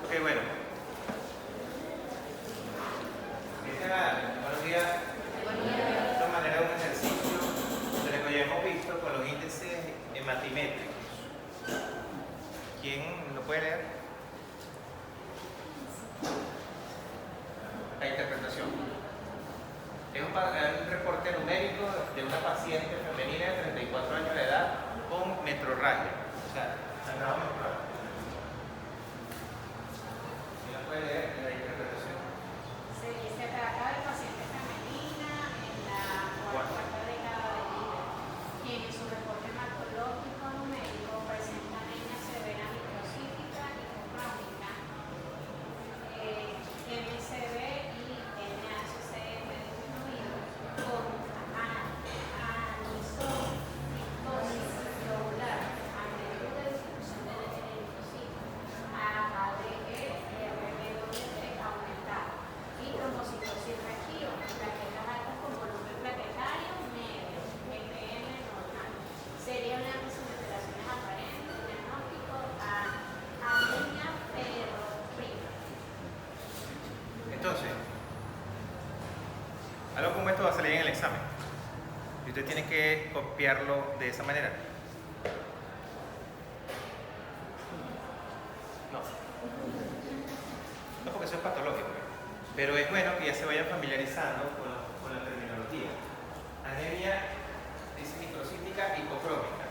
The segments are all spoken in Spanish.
Bueno. Buenos días. De esta manera un ejercicio de lo que ya hemos visto con los índices matimétricos. ¿Quién lo puede leer? La interpretación. Es un reporte numérico de una paciente femenina de 34 años de edad con metrorragia. O sea, sangrado menstrual. ¿Quién la puede leer en la interpretación? Se trata de paciente femenina en la cuarta década de vida, quien en su reporte hematológico numérico presenta anemia severa microcítica y crónica, MCV y NHCM disminuido con anisocitosis globular, amplitud de distribución del eritrocito, ADE, RBWT aumentada y trombocitosis reactiva, plaquetas altas con volumen plaquetario medio, EPM normal. Sería una de las alteraciones aparentes, diagnóstico a anemia ferroprima. Entonces, algo como esto va a salir en el examen. Y usted tiene que copiarlo de esa manera. No porque eso es patológico. Pero es bueno que ya se vayan familiarizando con la terminología. Anemia dice microcítica hipocrómica.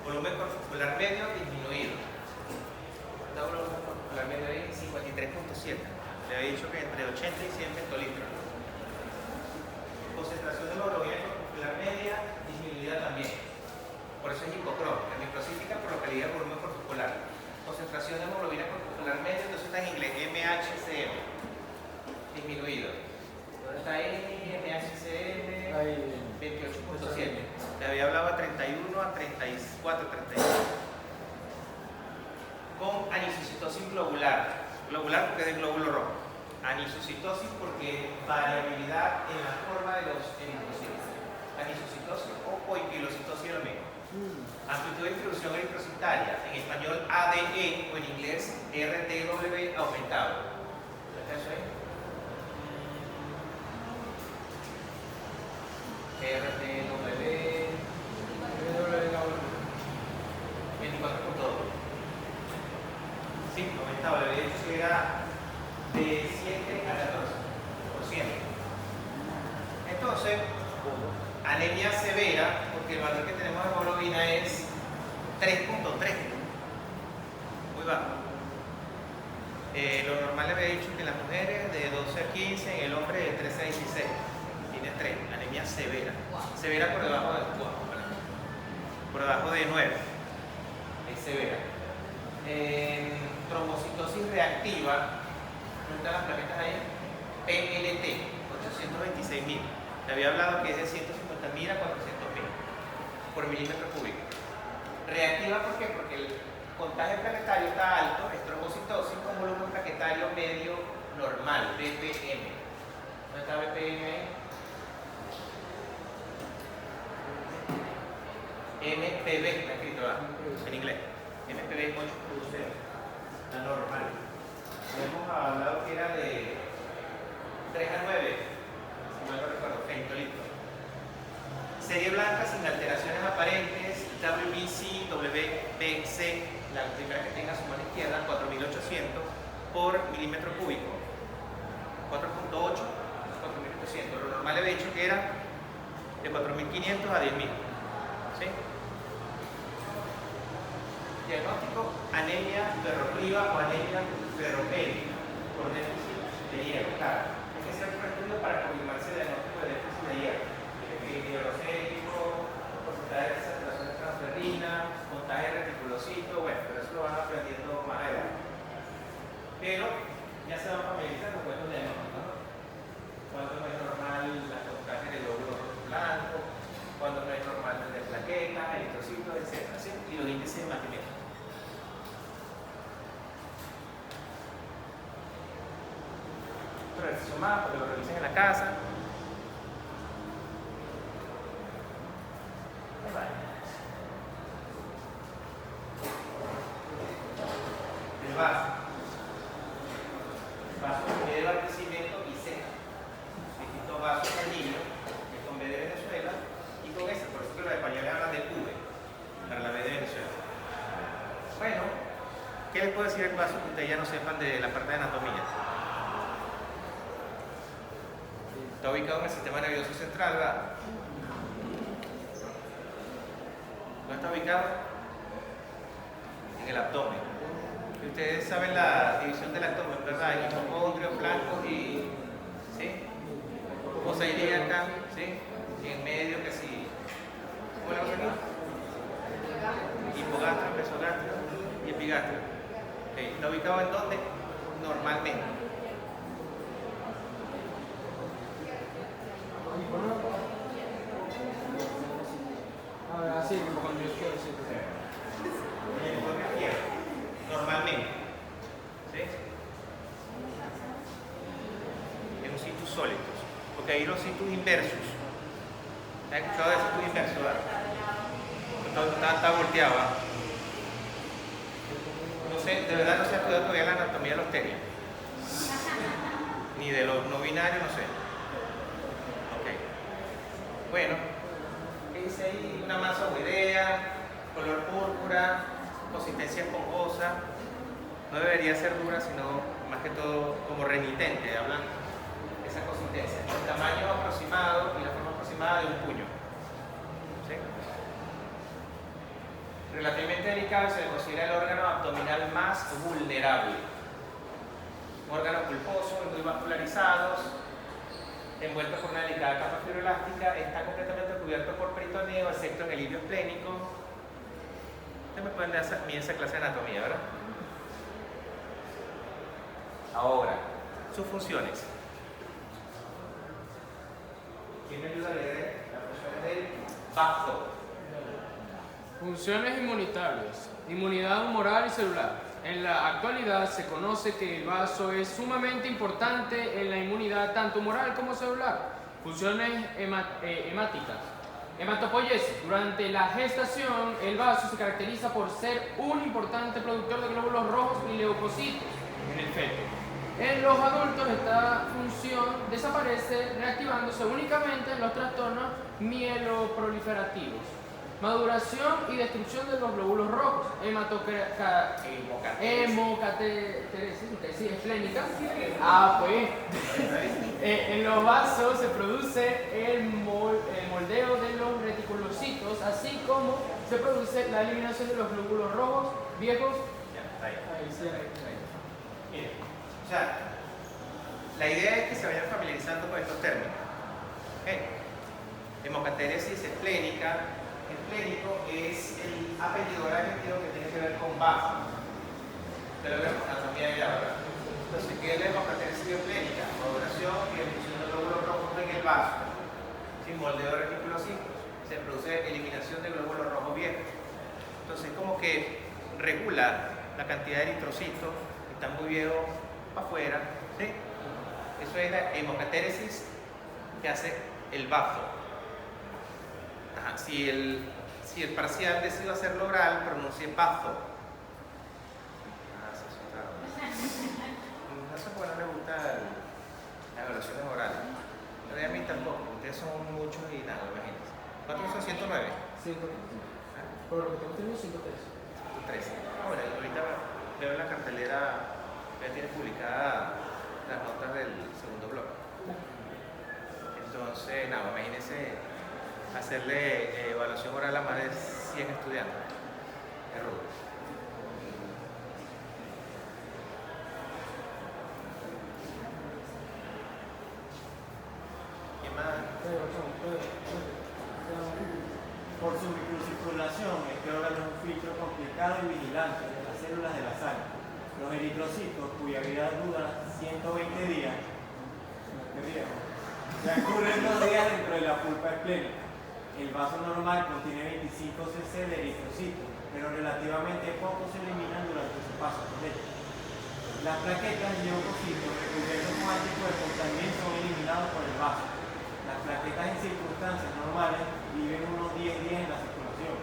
Volumen corpuscular medio disminuido. ¿Cuánto volumen corpuscular medio ahí? 53.7. Le había dicho que entre 80 y 100 hectolitros. Concentración de hemoglobina corpuscular media disminuida también. Por eso es hipocrómica. Microcítica por localidad de volumen corpuscular. Concentración de hemoglobina corpuscular media, entonces está en inglés, MHCM. Disminuido. ¿Dónde está MHCM? 28.7. Le había hablado a 31, a 34, 32. Con anisocitosis globular. Globular porque es de glóbulo rojo. Anisocitosis porque variabilidad en la forma de los eritrocitos. Anisocitosis o poikilocitosis es lo mismo. Amplitud de distribución eritrocitaria, en español ADE o en inglés RTW aumentado. ¿Está eso ahí? RTW 24.2. Sí, aumentado, le había dicho que era de 7 a 14%. Entonces, anemia severa, porque el valor que tenemos de hemoglobina es 3.3, muy bajo. Lo normal le había dicho que en las mujeres de 12 a 15, en el hombre de 13 a 16, tiene 3, anemia severa. Severa por debajo de 4, por debajo de 9, es severa. Trombocitosis reactiva, ¿dónde están las plaquetas ahí? PLT, 826.000. Le había hablado que es de 150.000 a 400.000 por milímetro cúbico. Reactiva, ¿por qué? Porque el contagio plaquetario está alto, es trombocitosis con volumen plaquetario medio normal, BPM. ¿Dónde está BPM ahí? MPB, está escrito abajo, en inglés. MPB es 8.0, la normal. Hemos hablado que era de 3 a 9. No lo recuerdo, hectolitros. Serie blanca sin alteraciones aparentes, WBC, WBC, la primera que tenga a su mano izquierda, 4.800 por milímetro cúbico. 4.8, 4.800. Lo normal le había dicho que era de 4.500 a 10.000. ¿Sí? Diagnóstico, anemia ferropriva o anemia ferropénica por déficit de hierro. Claro, hay que hacer un estudio para confirmarse el diagnóstico de déficit de hierro. Hidrocético, porcentaje de saturación de transferrina, montaje de reticulocito, bueno, pero eso lo van aprendiendo más adelante. Pero ya se van familiarizando con estos diagnósticos, ¿no? Cuando no es normal la montaje del glóbulo blanco, cuando no es normal el de plaquetas, eritrocitos, etc. ¿Sí? Y los índices matimétricos. Otro ejercicio más, para que lo revisen en la casa. El vaso. vaso que ustedes ya no sepan de la parte de anatomía. Está ubicado en el sistema nervioso central, ¿verdad? ¿Dónde está ubicado? En el abdomen. Y ustedes saben la división del abdomen, ¿verdad? En hipocondrio, flanco y... ¿sí? Fosa ilíaca, ¿sí? Y en medio que sí. ¿Cómo le vamos aquí? Hipogastrio, mesogastrio y epigastrio. Okay. ¿Está ubicado en dónde? Normalmente. Así, como cuando yo quiero decir. En el hipocondrio izquierdo. Normalmente. ¿Sí? En los situs sólidos. Porque hay los situs inversos. ¿Has escuchado de situs inversos? Está volteado. ¿Ah? No sé, de verdad no se ha estudiado todavía la anatomía de los terios. Ni de los no binarios, no sé. Ok. Bueno, dice ahí una masa ovoidea, color púrpura, consistencia esponjosa. No debería ser dura, sino más que todo como renitente, hablan esa consistencia. El tamaño aproximado y la forma aproximada de un puño. ¿Sí? Relativamente delicado, se le considera el órgano abdominal más vulnerable. Un órgano pulposo, muy vascularizados, envuelto por una delicada capa fibroelástica, está completamente cubierto por peritoneo, excepto en el ilio esplénico. Ustedes me pueden dar esa clase de anatomía, ¿verdad? Ahora, sus funciones. ¿Quién me ayuda a leer las funciones del bazo? Funciones inmunitarias, inmunidad humoral y celular. En la actualidad se conoce que el vaso es sumamente importante en la inmunidad tanto humoral como celular. Funciones hemáticas. Hematopoiesis. Durante la gestación, el vaso se caracteriza por ser un importante productor de glóbulos rojos y leucocitos en el feto. En los adultos esta función desaparece reactivándose únicamente en los trastornos mieloproliferativos. Maduración y destrucción de los glóbulos rojos, hemocateresis, sí, esplénica. En los vasos se produce el moldeo de los reticulocitos, así como se produce la eliminación de los glóbulos rojos viejos. Ya, ahí. Miren, o sea, la idea es que se vayan familiarizando con estos términos. Hemocateresis esplénica. Esplénico es el apellido adjetivo que tiene que ver con vaso. Pero vemos anatomía de ahora. Entonces, ¿qué es la hemocateresis esplénica? Maduración y ejecución de glóbulos rojos en el vaso. Sin moldeo de reticulocitos. Se produce eliminación de glóbulos rojos viejos. Entonces, como que regula la cantidad de eritrocitos que están muy viejos para afuera. ¿Sí? Eso es la hemocateresis que hace el vaso. Ajá. Si el parcial decide hacerlo oral, pronuncie bazo. Se asustaron. No sé por qué no les gusta las evaluaciones orales. Pero a mí tampoco, ustedes son muchos y nada, imagínense. ¿Cuántos son? 109. 103. Por lo que tengo entendido, 103. 113. Bueno, ahorita veo en la cartelera, ya tiene publicadas las notas del segundo bloque. Entonces, nada, imagínense hacerle evaluación oral a más de 100 estudiantes. Es rudo. ¿Quién más? Por su microcirculación, este órgano es un filtro complicado y vigilante de las células de la sangre. Los eritrocitos, cuya vida dura 120 días, transcurren 2 días dentro de la pulpa esplénica. El vaso normal contiene 25 cc de eritrocitos, pero relativamente pocos se eliminan durante su paso por él. Las plaquetas y leucocitos recubiertos con anticuerpos también son eliminados por el vaso. Las plaquetas en circunstancias normales viven unos 10 días en la circulación.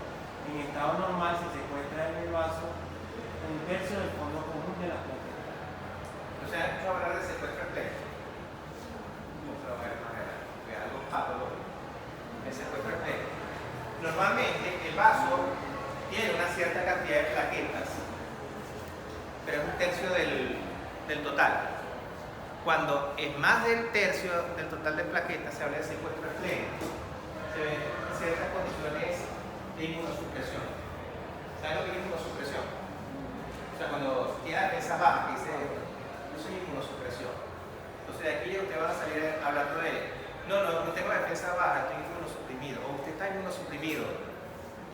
En estado normal se secuestra en el vaso 1/3 del fondo común de las plaquetas. ¿No se han hecho hablar de secuestro esplénico? No, pero bueno, es algo patológico. El secuestro esplénico. Normalmente el vaso tiene una cierta cantidad de plaquetas, pero es 1/3 del total. Cuando es más del tercio del total de plaquetas, se habla de secuestro esplénico. Se ven ciertas condiciones de inmunosupresión. ¿Saben lo que es inmunosupresión? O sea, cuando tiene la defensa baja, que dice, yo soy inmunosupresión. Entonces de aquí ustedes van a salir hablando de, no, usted tengo la defensa baja, estoy inmunosuprimido, o usted está inmunosuprimido.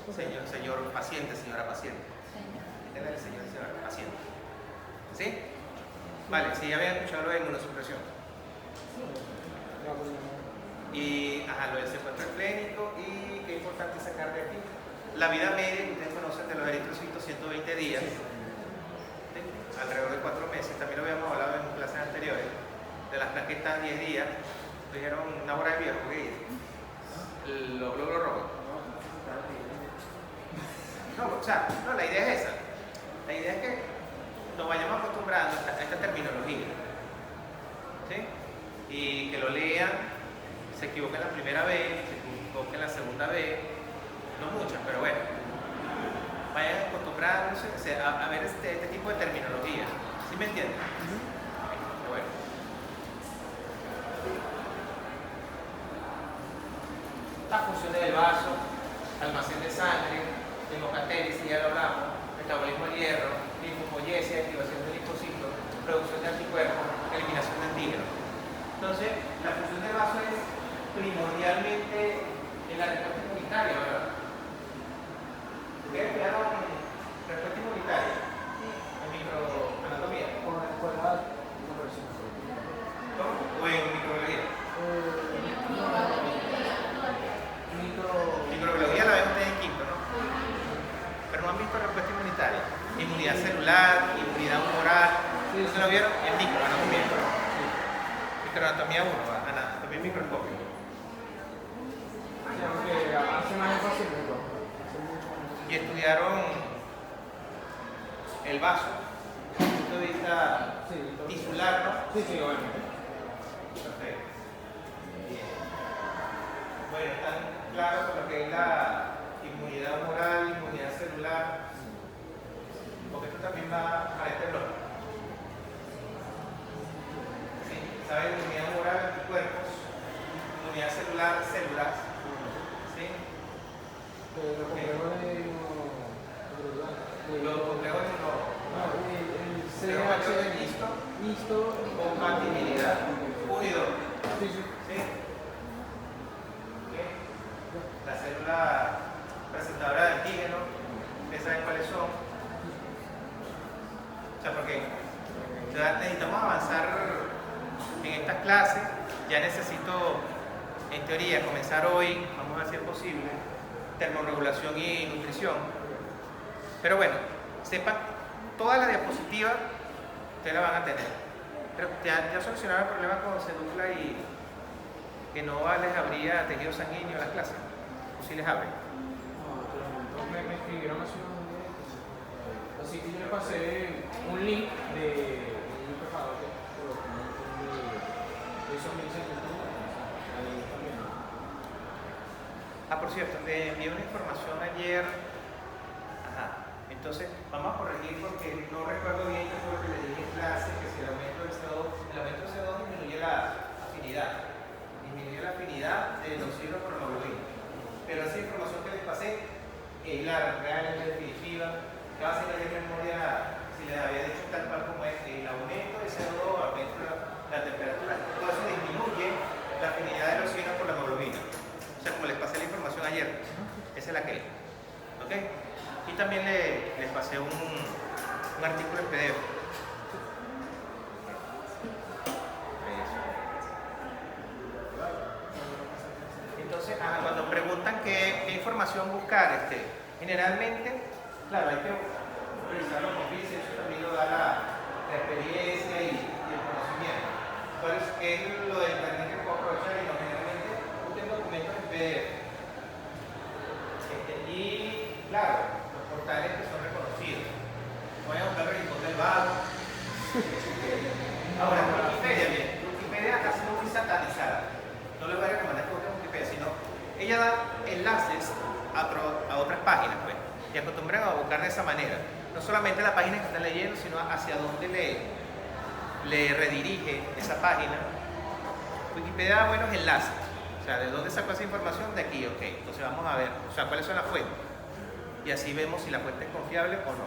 Señor paciente, señora paciente. Este es el señora paciente. ¿Sí? Vale, si ya habían escuchado lo de inmunosupresión. Y lo del secuestro esplénico, y qué importante sacar de aquí. La vida media que ustedes conocen de los eritrocitos, 120 días, ¿sí? Alrededor de 4 meses. También lo habíamos hablado en clases anteriores. De las plaquetas, 10 días. Dijeron una hora de viejo, ¿qué es? Los glóbulos rojos. No, la idea es esa. La idea es que nos vayamos acostumbrando a esta terminología. ¿Sí? Y que lo lean, se equivoquen la primera vez, se equivoquen la segunda vez, no muchas, pero bueno. Vayan acostumbrándose a ver este tipo de terminología. ¿Sí me entienden? Pero bueno. Las funciones del vaso, almacén de sangre, hemocatérisis, ya lo hablamos, metabolismo del hierro, linfopoiesis, activación del linfocito, producción de anticuerpos, eliminación de antígenos. Entonces, la función del vaso es primordialmente en la respuesta inmunitaria, ¿verdad? ¿Ustedes estudiaron respuesta inmunitaria? En microanatomía. Con la escuela de universidad. ¿Cómo? ¿O en microbiología? Microbiología la ven ustedes en quinto, ¿no? Pero no han visto respuesta inmunitaria. Inmunidad celular, inmunidad humoral. ¿Ustedes lo vieron? En microanatomía. Microanatomía 1, anatomía microscópica. Aunque hace más énfasis en el Y estudiaron el vaso desde el punto de vista tisular, ¿no? Sí, obviamente. Perfecto. Bien. Bueno, están claros con lo que es la inmunidad humoral, inmunidad celular, porque esto también va para este bloque. ¿Sí? ¿Saben? Inmunidad humoral, anticuerpos, inmunidad celular, células. ¿Sí? Los complejos de Los complejos de el CH, histo, compatibilidad, unido. Sí. ¿Sí? ¿Okay? La célula presentadora de antígeno, ¿ustedes saben cuáles son? O sea, porque ya necesitamos avanzar en estas clases. Ya necesito, en teoría, comenzar hoy, vamos a ver si es posible, termorregulación y nutrición. Pero bueno, sepan, todas las diapositivas ustedes la van a tener. Pero ya solucionaron el problema con cédula y que no les abría tejido sanguíneo en las clases. ¿O sí les abre? No, me escribieron hace unos días. Así que yo le pasé un link de un preparador que hizo mi licenciatura. Por cierto, te envié una información ayer. Entonces, vamos a corregir porque no recuerdo bien qué fue lo que le dije en clase, que si el aumento del CO2 disminuye la afinidad del oxígeno por hemoglobina. Pero esa información que les pasé es la realmente definitiva, que va a ser de memoria si les había dicho tal cual como es el aumento del CO2, aumento de la temperatura, todo eso disminuye la afinidad del oxígeno por la hemoglobina. O sea, como les pasé la información ayer, esa es la que es. ¿Ok? Y también les pasé un artículo en PDF. Entonces, cuando preguntan qué información buscar, generalmente, claro, hay que revisarlo con pinzas, eso también lo da la experiencia y el conocimiento. Entonces, es lo de internet que puedo aprovechar y no, generalmente busquen documentos en PDF. Y, claro, portales que son reconocidos. Voy a buscar el rincón del vago. Ahora, Wikipedia, bien. Wikipedia ha sido muy satanizada. No les voy a recomendar que busquen Wikipedia, sino ella da enlaces a otras páginas, pues. Y acostumbran a buscar de esa manera. No solamente la página que están leyendo, sino hacia dónde le redirige esa página. Wikipedia da buenos enlaces. O sea, ¿de dónde sacó esa información? De aquí, ok. Entonces vamos a ver, o sea, cuáles son las fuentes. Y así vemos si la fuente es confiable o no.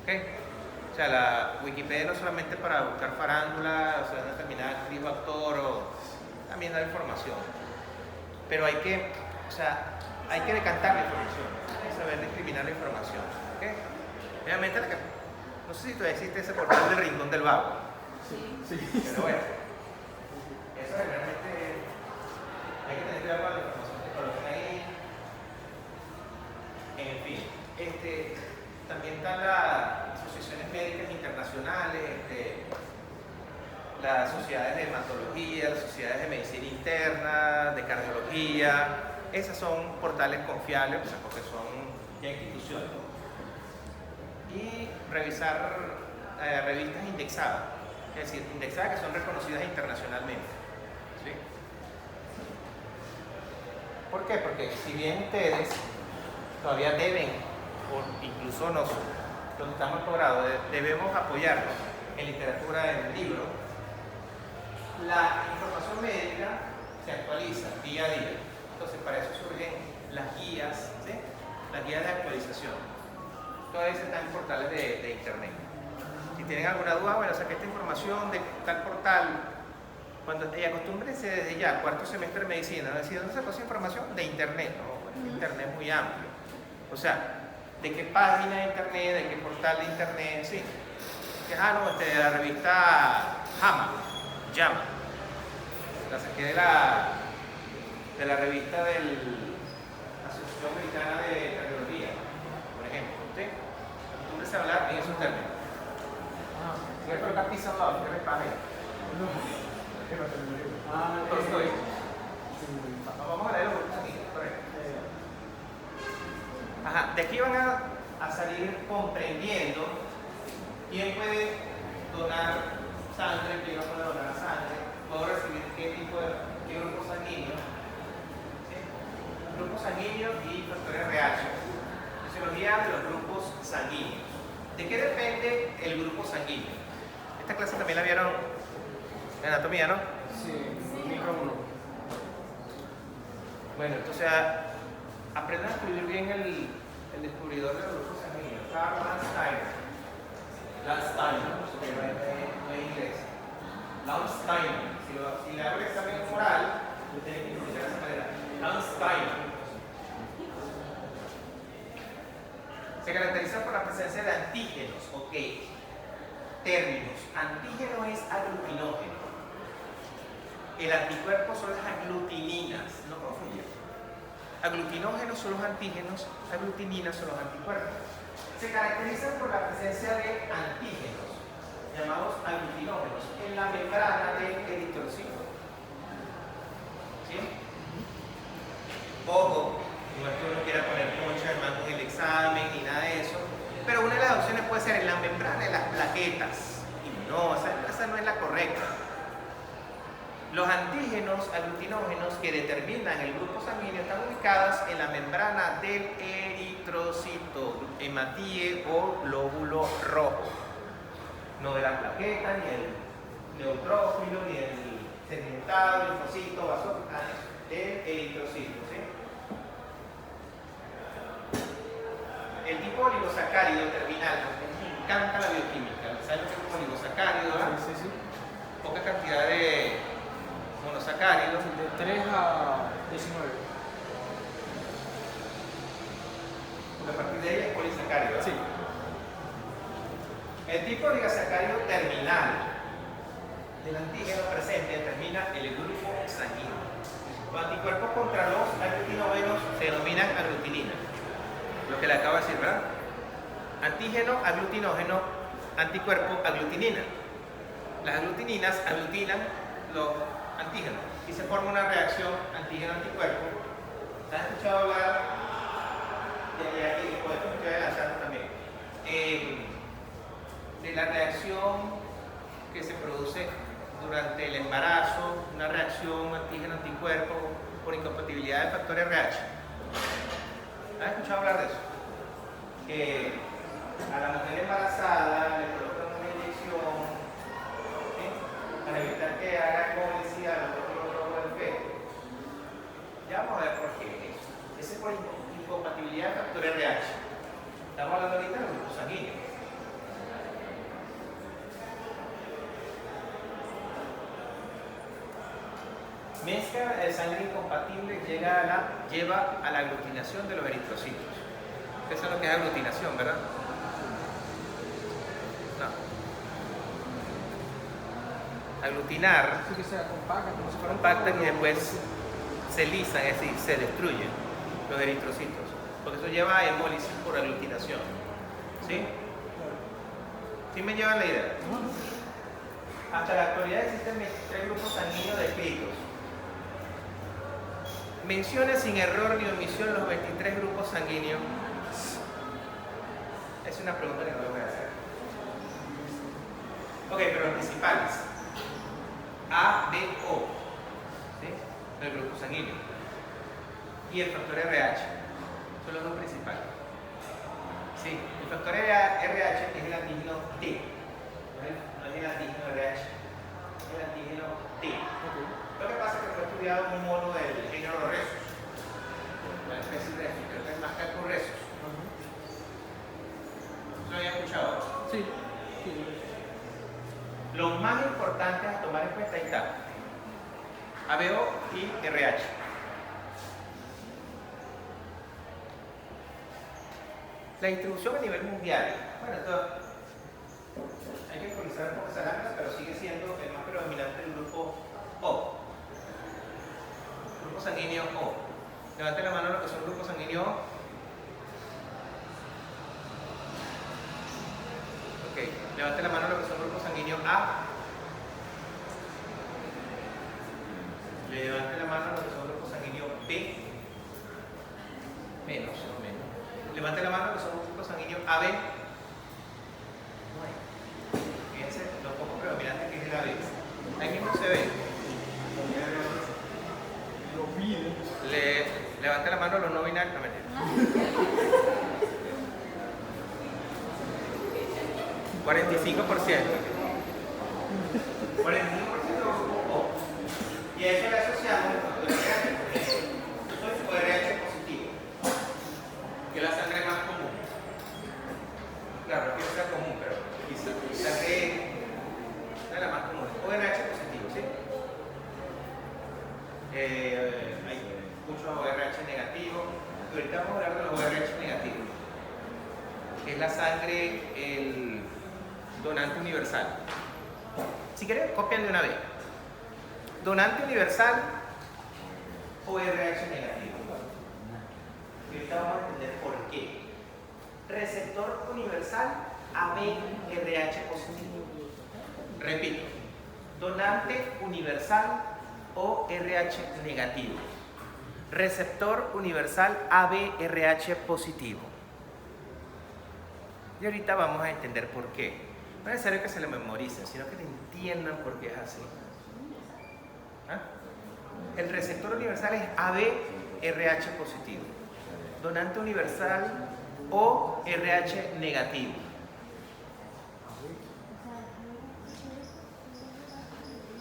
¿Ok? O sea, la Wikipedia no solamente para buscar farándula, o sea, una determinada actriz o actor, o también da información. Pero hay que, o sea, hay que decantar la información, hay que saber discriminar la información. ¿Ok? Obviamente, no sé si todavía existe ese portal del Rincón del Vago. Sí. Pero bueno, eso es realmente, hay que tener cuidado con la información que colocan ahí. En fin, también están las asociaciones médicas internacionales, las sociedades de hematología, las sociedades de medicina interna, de cardiología. Esas son portales confiables, o sea, porque son ya instituciones. Y revisar revistas indexadas, es decir, indexadas que son reconocidas internacionalmente. ¿Sí? ¿Por qué? Porque si bien ustedes todavía deben, o incluso nosotros, los que estamos doctorados, debemos apoyarnos en literatura, en libros, la información médica se actualiza día a día. Entonces, para eso surgen las guías, ¿sí? Las guías de actualización. Todas esas están en portales de internet. Si tienen alguna duda, bueno, saqué esta información de tal portal. Y acostúmbrense desde ya, cuarto semestre de medicina, ¿no? Decir, ¿dónde sacó esa información? De internet, ¿no? Bueno, internet es muy amplio. O sea, ¿de qué página de internet? ¿De qué portal de internet? Sí. De la revista Llama. La saqué de la revista de la Asociación Americana de Cardiología, por ejemplo. ¿Sí? Acostúmbrense a hablar en esos términos. Voy a colocar pizza al lado, ¿qué me página? Tolstoy. Vamos a leer los grupos aquí, correcto. De aquí van a salir comprendiendo quién puede donar sangre, quién no puede donar sangre, puedo recibir qué grupo sanguíneo, ¿sí? Grupos sanguíneos y factores RH. Fisiología de los grupos sanguíneos. ¿De qué depende el grupo sanguíneo? Esta clase también la vieron en anatomía, ¿no? Sí, micro 1. Bueno, entonces aprendan a escribir bien el descubridor de los grupos sanguíneos. Karl Landsteiner, porque no es inglés. Landsteiner. Si le hago el examen oral, lo tienen que pronunciar de esa manera. Landsteiner. Se caracteriza por la presencia de antígenos, ok. Términos. Antígeno es aglutinógeno. El anticuerpo son las aglutininas, no confundir. Aglutinógenos son los antígenos, aglutininas son los anticuerpos. Se caracterizan por la presencia de antígenos, llamados aglutinógenos, en la membrana del eritrocito. ¿Sí? Ojo, no es que uno quiera poner concha de mango en el examen ni nada de eso, pero una de las opciones puede ser en la membrana de las plaquetas. Y no, esa no es la correcta. Los antígenos aglutinógenos que determinan el grupo sanguíneo están ubicados en la membrana del eritrocito, hematíe o glóbulo rojo. No de la plaqueta, ni el neutrófilo, ni el segmentado, linfocito, vasófilo, del eritrocito. ¿Sí? El tipo oligosacárido terminal, me encanta la bioquímica, ¿saben qué es un oligosacárido? Sí. Poca cantidad de monosacáridos. De 3 a 19. Porque a partir de ella es polisacárido. Sí. El tipo de oligosacárido terminal del antígeno presente determina el grupo sanguíneo. Los anticuerpos contra los aglutinógenos se denominan aglutinina. Lo que le acabo de decir, ¿verdad? Antígeno, aglutinógeno, anticuerpo, aglutinina. Las aglutininas aglutinan los antígenos y se forma una reacción antígeno-anticuerpo. ¿Han escuchado hablar de la reacción que se produce durante el embarazo, una reacción antígeno-anticuerpo por incompatibilidad del factor RH? ¿Han escuchado hablar de eso? Que a la mujer embarazada le colocan una inyección Mezcla de sangre incompatible lleva a la aglutinación de los eritrocitos. Ustedes saben lo que es aglutinación, ¿verdad? No. Aglutinar, Así que sea compacta, como si fuera un compactan y polvo. después se lisan, es decir, se destruyen los eritrocitos. Porque eso lleva a hemólisis por aglutinación. ¿Sí? ¿Sí me llevan la idea? Hasta la actualidad existen 23 grupos sanguíneos descritos. Mencione sin error ni omisión los 23 grupos sanguíneos. Es una pregunta que no le voy a hacer. Ok, pero los principales. A, B, O. ¿Sí? El grupo sanguíneo. Y el factor RH. Son los dos principales. Sí, el factor RH es el antígeno T. No es el antígeno RH. Es el antígeno T. Lo que pasa es que fue estudiado en un mono del género Rhesus. La especie Rhesus, creo que es Macaco Rhesus. ¿Lo había escuchado? Sí. Lo más importante a tomar en cuenta ahí está. ABO y RH. La distribución a nivel mundial. Bueno, esto hay que actualizar un poco esa lámina, pero sigue siendo el más predominante del grupo O. Grupo sanguíneo O. Levanten la mano los que son grupos sanguíneos O. Ok. Levanten la mano los que son grupos sanguíneos A. Levanten la mano los que son grupos sanguíneos B. Menos. Levanten la mano los que son grupos sanguíneos AB. No hay. Fíjense lo poco predominante que es el AB. Ahí mismo se ve. Levanten la mano los no binarios. No, mentira. 45%. 45% O. Y a eso le asociamos ORH positivo, que es la sangre más común. Claro, no quiero que sea común, pero quizá sangre es la más común. ORH positivo, ¿sí? Hay muchos ORH negativos. Y ahorita vamos a hablar de los ORH negativos, que es la sangre, el donante universal. Si quieren, copian de una vez. Donante universal o RH negativo. Y ahorita vamos a entender por qué. Receptor universal AB-RH positivo. Repito, donante universal o RH negativo. Receptor universal AB-RH positivo. Y ahorita vamos a entender por qué. No es necesario que se lo memoricen, sino que entiendan por qué es así. ¿Ah? El receptor universal es AB-RH positivo. Donante universal o RH negativo.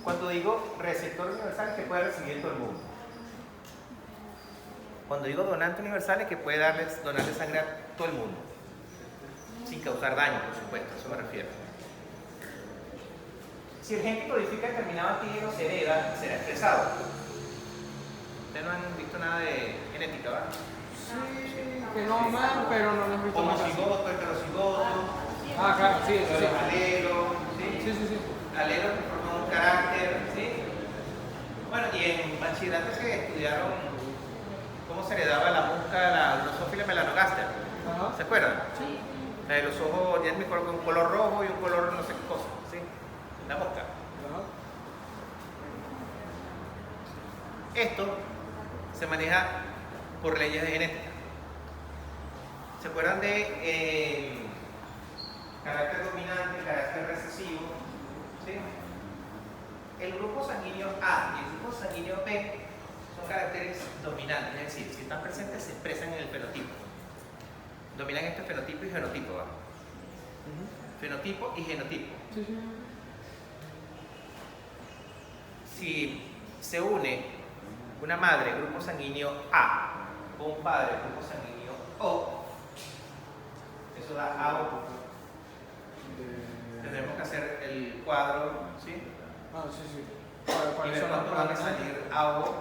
Cuando digo receptor universal es que puede recibir todo el mundo. Cuando digo donante universal es que puede donarle sangre a todo el mundo. Sin causar daño, por supuesto, a eso me refiero. Si el gen que codifica determinado antígeno se hereda, será expresado. Ustedes no han visto nada de genética, ¿verdad? Sí, que no mal, pero no lo he visto más así. Homocigoto, heterocigoto, Ah, claro, sí, sí. los alelos, ¿sí? Sí. Alelos que forman un carácter, ¿sí? Bueno, y en bachillerato se estudiaron cómo se heredaba la mosca, la Drosophila melanogaster. Ajá. ¿Se acuerdan? Sí. La de los ojos, ya me acuerdo, un color rojo y un color no sé qué cosa, ¿sí? La mosca. Ajá. Esto se maneja por leyes de genética. ¿Se acuerdan de carácter dominante, carácter recesivo? ¿Sí? El grupo sanguíneo A y el grupo sanguíneo B son caracteres dominantes, es decir, si están presentes se expresan en el fenotipo. Dominan este fenotipo y genotipo, ¿va? Fenotipo y genotipo. Sí. Si se une una madre, grupo sanguíneo A, o un padre, grupo sanguíneo O, eso da A o. Tendremos que hacer el cuadro, ¿sí? Ah, sí. y ver cuánto van a salir AO.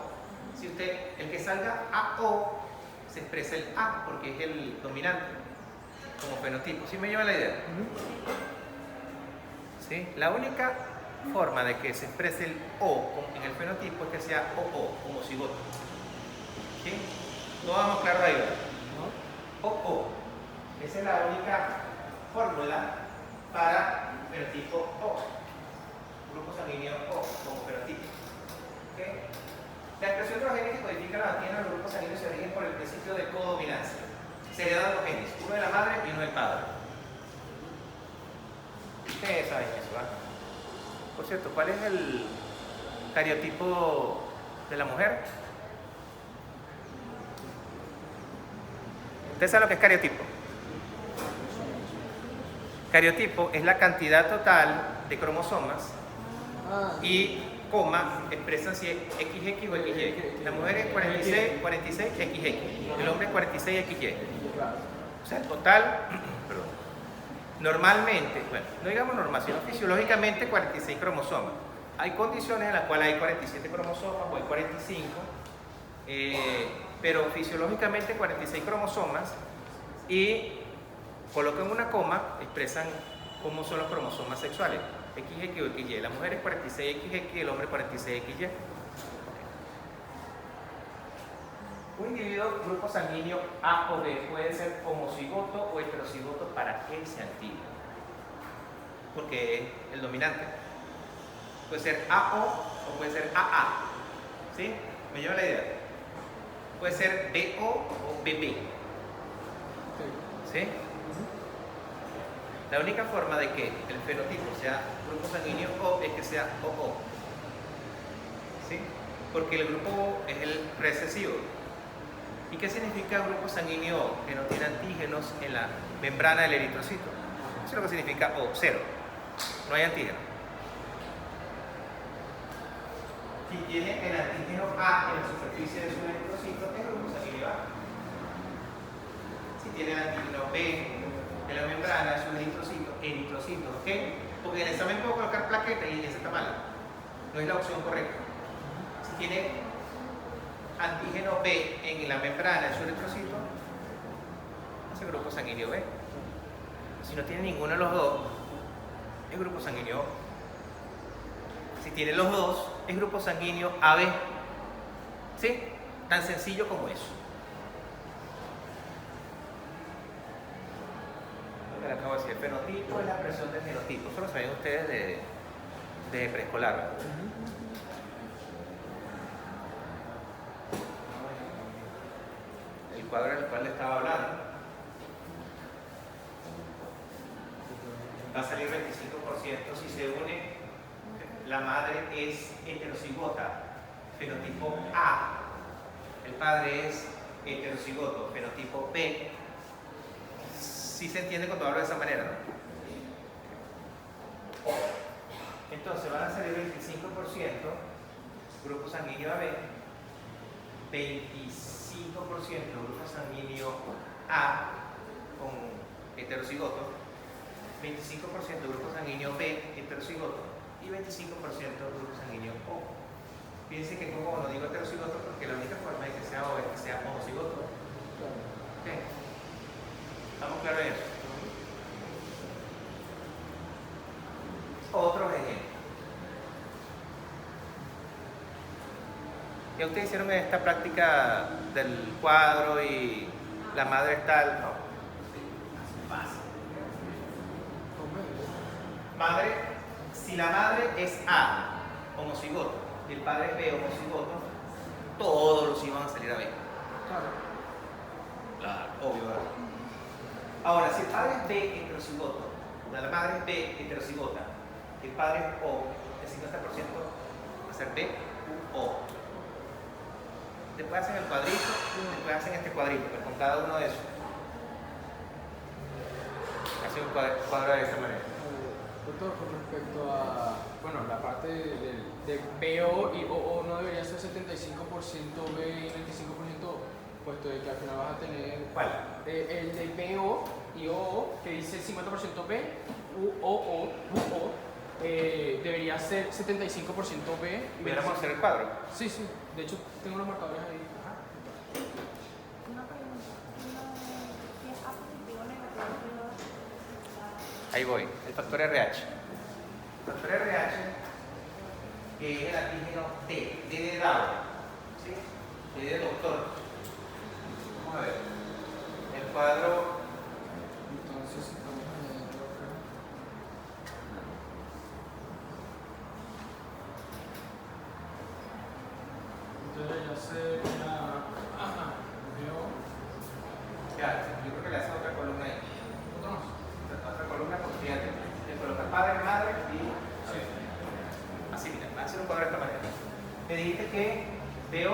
Si usted, el que salga AO, se expresa el A porque es el dominante como fenotipo. ¿Sí me lleva la idea? ¿Sí? La única forma de que se exprese el O en el fenotipo es que sea OO, homocigoto. ¿Sí? ¿No vamos claros ahí? OO. Esa es la única fórmula para fenotipo O. Grupo sanguíneo O como fenotipo. ¿Okay? La expresión de los genes que codifican la mantiene los grupos sanguíneos se rigen por el principio de codominancia. Se heredan dos genes, uno de la madre y uno del padre. Ustedes saben eso, ¿verdad? Por cierto, ¿cuál es el cariotipo de la mujer? ¿Ustedes saben lo que es cariotipo? Cariotipo es la cantidad total de cromosomas y coma expresan si es XX o XY. La mujer es 46 XX, el hombre es 46 XY. O sea, el total, perdón, normalmente, bueno, no digamos normal, sino fisiológicamente 46 cromosomas. Hay condiciones en las cuales hay 47 cromosomas o hay 45, pero fisiológicamente 46 cromosomas y colocan una coma, expresan cómo son los cromosomas sexuales. XX o XY. La mujer es 46 XX y el hombre 46 XY. Un individuo grupo sanguíneo A o B puede ser homocigoto o heterocigoto para que se active, porque es el dominante. Puede ser AO o puede ser AA. ¿Sí? ¿Me lleva la idea? Puede ser BO o BB. ¿Sí? La única forma de que el fenotipo sea grupo sanguíneo O es que sea OO. ¿Sí? Porque el grupo O es el recesivo. ¿Y qué significa grupo sanguíneo O? Que no tiene antígenos en la membrana del eritrocito. Eso es lo que significa O, cero. No hay antígeno. Si tiene el antígeno A en la superficie de su eritrocito, es grupo sanguíneo A. Si tiene el antígeno B en la membrana es un eritrocito, ¿ok? Porque en el examen puedo colocar plaqueta y ese está mal. No es la opción correcta. Si tiene antígeno B en la membrana de su eritrocito, es el grupo sanguíneo B. Si no tiene ninguno de los dos, es grupo sanguíneo O. Si tiene los dos, es grupo sanguíneo AB. ¿Sí? Tan sencillo como eso. Le acabo de decir, el fenotipo es la expresión del genotipo. Eso lo saben ustedes de preescolar. El cuadro del cual le estaba hablando va a salir 25% si se une. La madre es heterocigota, fenotipo A. El padre es heterocigoto, fenotipo B. Sí se entiende cuando hablo de esa manera, ¿no? Entonces van a salir 25% grupo sanguíneo AB, 25% grupo sanguíneo A con heterocigoto, 25% grupo sanguíneo B heterocigoto y 25% grupo sanguíneo O. Fíjense que como no digo heterocigoto porque la única forma de que sea O es que sea homocigoto. ¿Okay? ¿Estamos claros en eso? Otros ejemplos. ¿Ya ustedes hicieron esta práctica del cuadro y la madre es tal? No. Fácil. Madre, si la madre es A, homocigoto, y el padre es B, homocigoto, todos los iban a salir a B. Claro, obvio, ¿verdad? Ahora, si el padre es B heterocigoto, la madre es B heterocigota, el padre es O, el 50% va a ser B u O. Después hacen el cuadrito, después hacen este cuadrito, pero con cada uno de esos. Hacen un cuadro de esta manera. Doctor, con respecto a, bueno, la parte de BO y OO no debería ser 75% B y 25% O, puesto de que al final vas a tener... ¿Cuál? El de BO y OO, que dice 50% B, UO, debería ser 75% B. y ¿Pudiéramos hacer el cuadro? Sí, sí. De hecho, tengo los marcadores ahí. Ajá. Una pregunta. Si es A positivo o negativo, Ahí voy. El factor RH. El factor RH, que es el antígeno D, D de dado, ¿sí? D de doctor. Vamos a ver. El cuadro. Entonces, estamos añadiendo acá. Entonces ya sería. Ajá. Veo. Ya, yo creo que le hace otra columna ahí. Otro más. Otra columna con fíjate. Le colocas padre, madre y. Sí. Así, mira, va a hacer un cuadro de esta manera. Me dijiste que veo O.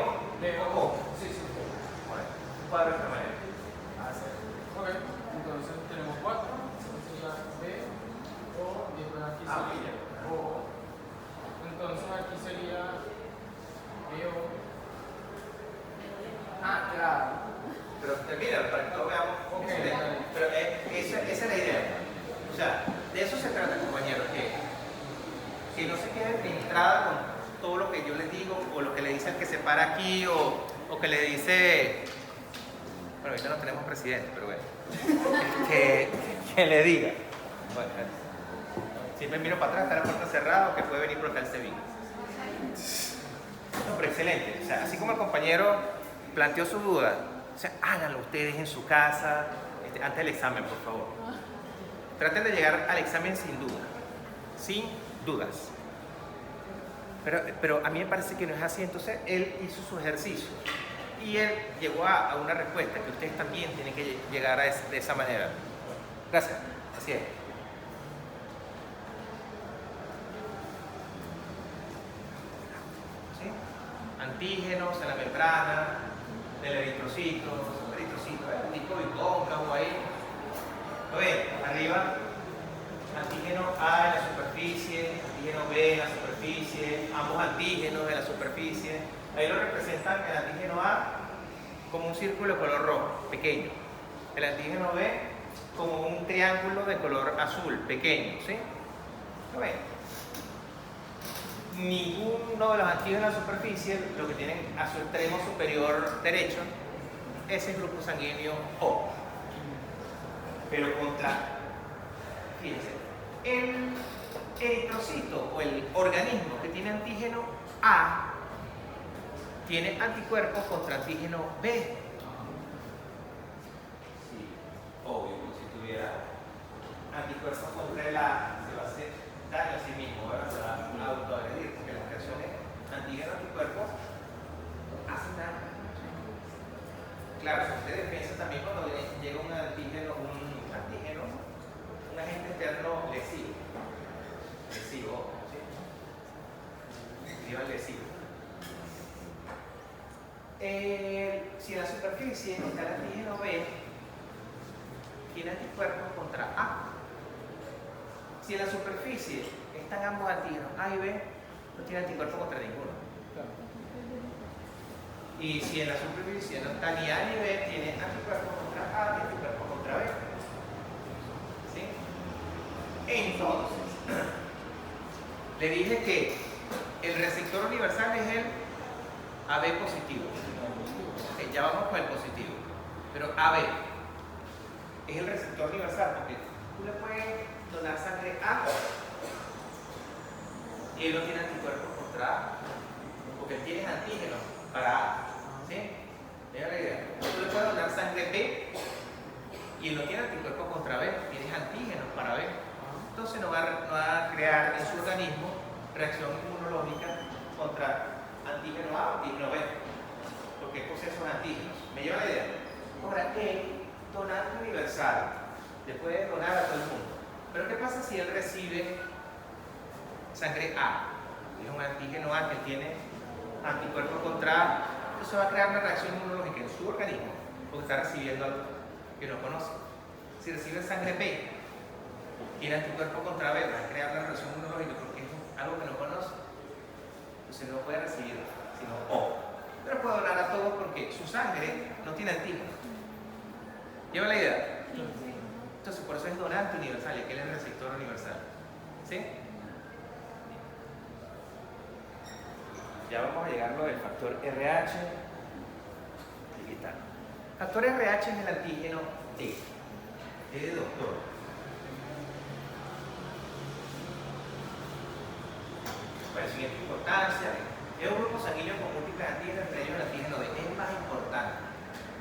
Sí, sí. Bueno, un cuadro de esta manera. Ok. Entonces tenemos 4. Sería B. O. Y después aquí sería O. Entonces aquí sería B. O. Ah, claro. Pero termina, para que todos veamos. Ok, Excelente. dale. Pero esa es la idea. O sea, de eso se trata, compañeros, que no se queden de entrada con todo lo que yo les digo, o lo que le dice el que se para aquí, o que le dice. Bueno, ahorita no tenemos presidente, pero bueno. Que le diga. Bueno, siempre miro para atrás, está la puerta cerrada, o que puede venir por acá el Sevilla. No, pero excelente. O sea, así como el compañero planteó su duda, o sea, háganlo ustedes en su casa, antes del examen, por favor. Traten de llegar al examen sin duda, sin dudas. Pero a mí me parece que no es así, entonces él hizo su ejercicio y él llegó a una respuesta que ustedes también tienen que llegar de esa manera. Gracias, así es. ¿Sí? Antígenos en la membrana del eritrocito, el tipo bicóncavo ahí. ¿Lo ven? Arriba, antígeno A en la superficie, antígeno B en la superficie, ambos antígenos en la superficie. Ahí lo representan el antígeno A como un círculo de color rojo, pequeño. El antígeno B como un triángulo de color azul, pequeño, ¿sí? ¿Lo ven? Ninguno de los antígenos en la superficie, lo que tienen a su extremo superior derecho, es el grupo sanguíneo O. Pero contra, fíjense, el eritrocito o el organismo que tiene antígeno A tiene anticuerpos contra antígeno B. Sí, obvio, como si tuviera anticuerpos contra el A, se va a hacer daño a sí mismo, ¿verdad? Se va a autoagredir, porque las reacciones antígeno-anticuerpos hacen daño. Claro, si ustedes piensan también cuando llega un antígeno, un agente externo lesivo, ¿sí? Escriban lesivo. Si en la superficie está el antígeno B, tiene anticuerpos contra A. Si en la superficie están ambos antígenos A y B, no tiene anticuerpos contra ninguno. Y si en la superficie no está ni A ni B, tiene anticuerpos contra A y anticuerpos contra B. ¿Sí? Entonces, le dije que el receptor universal es el AB positivo. Ya vamos con el positivo. Pero AB es el receptor universal porque tú le puedes donar sangre A y él no tiene anticuerpos contra A porque tienes antígenos para A. ¿Sí? ¿Vean la idea? Tú le puedes donar sangre B y él no tiene anticuerpos contra B, tienes antígenos para B. Entonces no va a crear en su organismo reacción inmunológica contra antígeno A o antígeno B, porque posee esos antígenos. ¿Me lleva la idea? Ahora, el donante universal le puede donar a todo el mundo. Pero ¿qué pasa si él recibe sangre A? Es un antígeno A que tiene anticuerpos contra A. Eso va a crear una reacción inmunológica en su organismo porque está recibiendo algo que no conoce. Si recibe sangre B, tiene anticuerpos contra B, va a crear una reacción inmunológica porque es algo que no conoce. Entonces no puede recibir sino O. Pero puede donar a todos porque su sangre no tiene antígenos. ¿Lleva la idea? Entonces por eso es donante universal y aquel es el receptor universal. ¿Sí? ya vamos a llegar a lo del factor RH. Aquí está. Factor RH es el antígeno D. D de doctor. Bueno, siguiente importancia. Es un grupo sanguíneo con múltiples antígenos, entre ellos el antígeno D. Es más importante.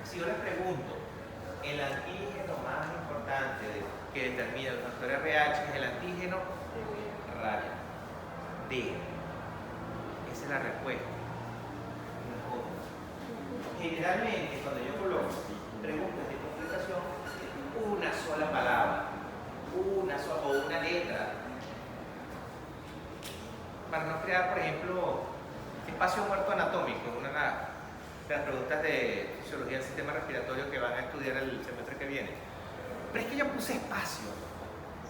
Si yo les pregunto, el antígeno más importante que determina el factor RH es el antígeno radio. D. Esa es la respuesta. Generalmente, cuando yo coloco preguntas de completación, una sola palabra, o una letra, para no crear, por ejemplo, espacio muerto anatómico, una de las preguntas de fisiología del sistema respiratorio que van a estudiar el semestre que viene. Pero es que yo puse espacio.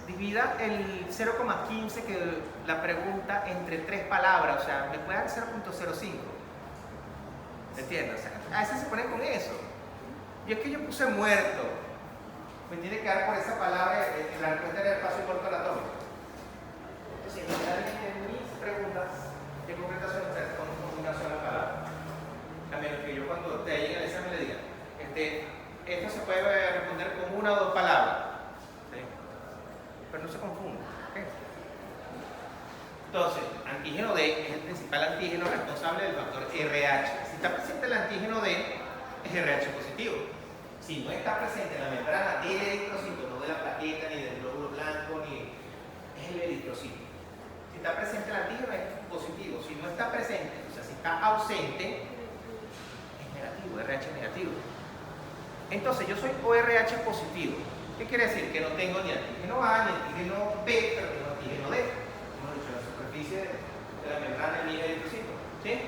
Divida el 0,15 que la pregunta entre 3 palabras, o sea, me puede dar 0,05. ¿Entiendes? O sea, a veces se ponen con eso. Y es que yo puse muerto. Me tiene que dar por esa palabra la respuesta del espacio muerto anatómico. Entonces, generalmente en mis preguntas de concretación son con una sola palabra. A menos que yo cuando te llegue al examen le diga, esto se puede responder con una o dos palabras. ¿Sí? Pero no se confunda. ¿Okay? Entonces, antígeno D es el principal antígeno responsable del factor RH. Si está presente el antígeno D, es RH positivo. Si no está presente en la membrana del eritrocito, no de la plaqueta, ni del glóbulo blanco, ni es el eritrocito. Si está presente el antígeno, es positivo. Si no está presente, o sea, si está ausente, es negativo, RH negativo. Entonces, yo soy ORH positivo. ¿Qué quiere decir? Que no tengo ni antígeno A, ni antígeno B, pero tengo antígeno D. Hemos dicho, la superficie de la membrana del eritrocito. ¿Sí?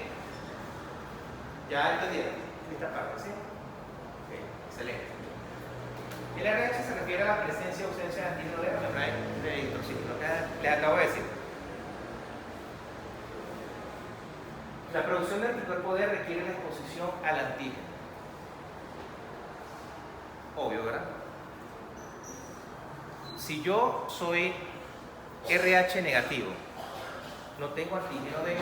¿Ya entendieron esta parte? ¿Sí? Okay, excelente. El RH se refiere a la presencia o ausencia de antígeno D en la membrana del eritrocito. Lo que les acabo de decir. La producción del anticuerpo D requiere la exposición al antígeno. Obvio, ¿verdad? Si yo soy RH negativo, no tengo antígeno D,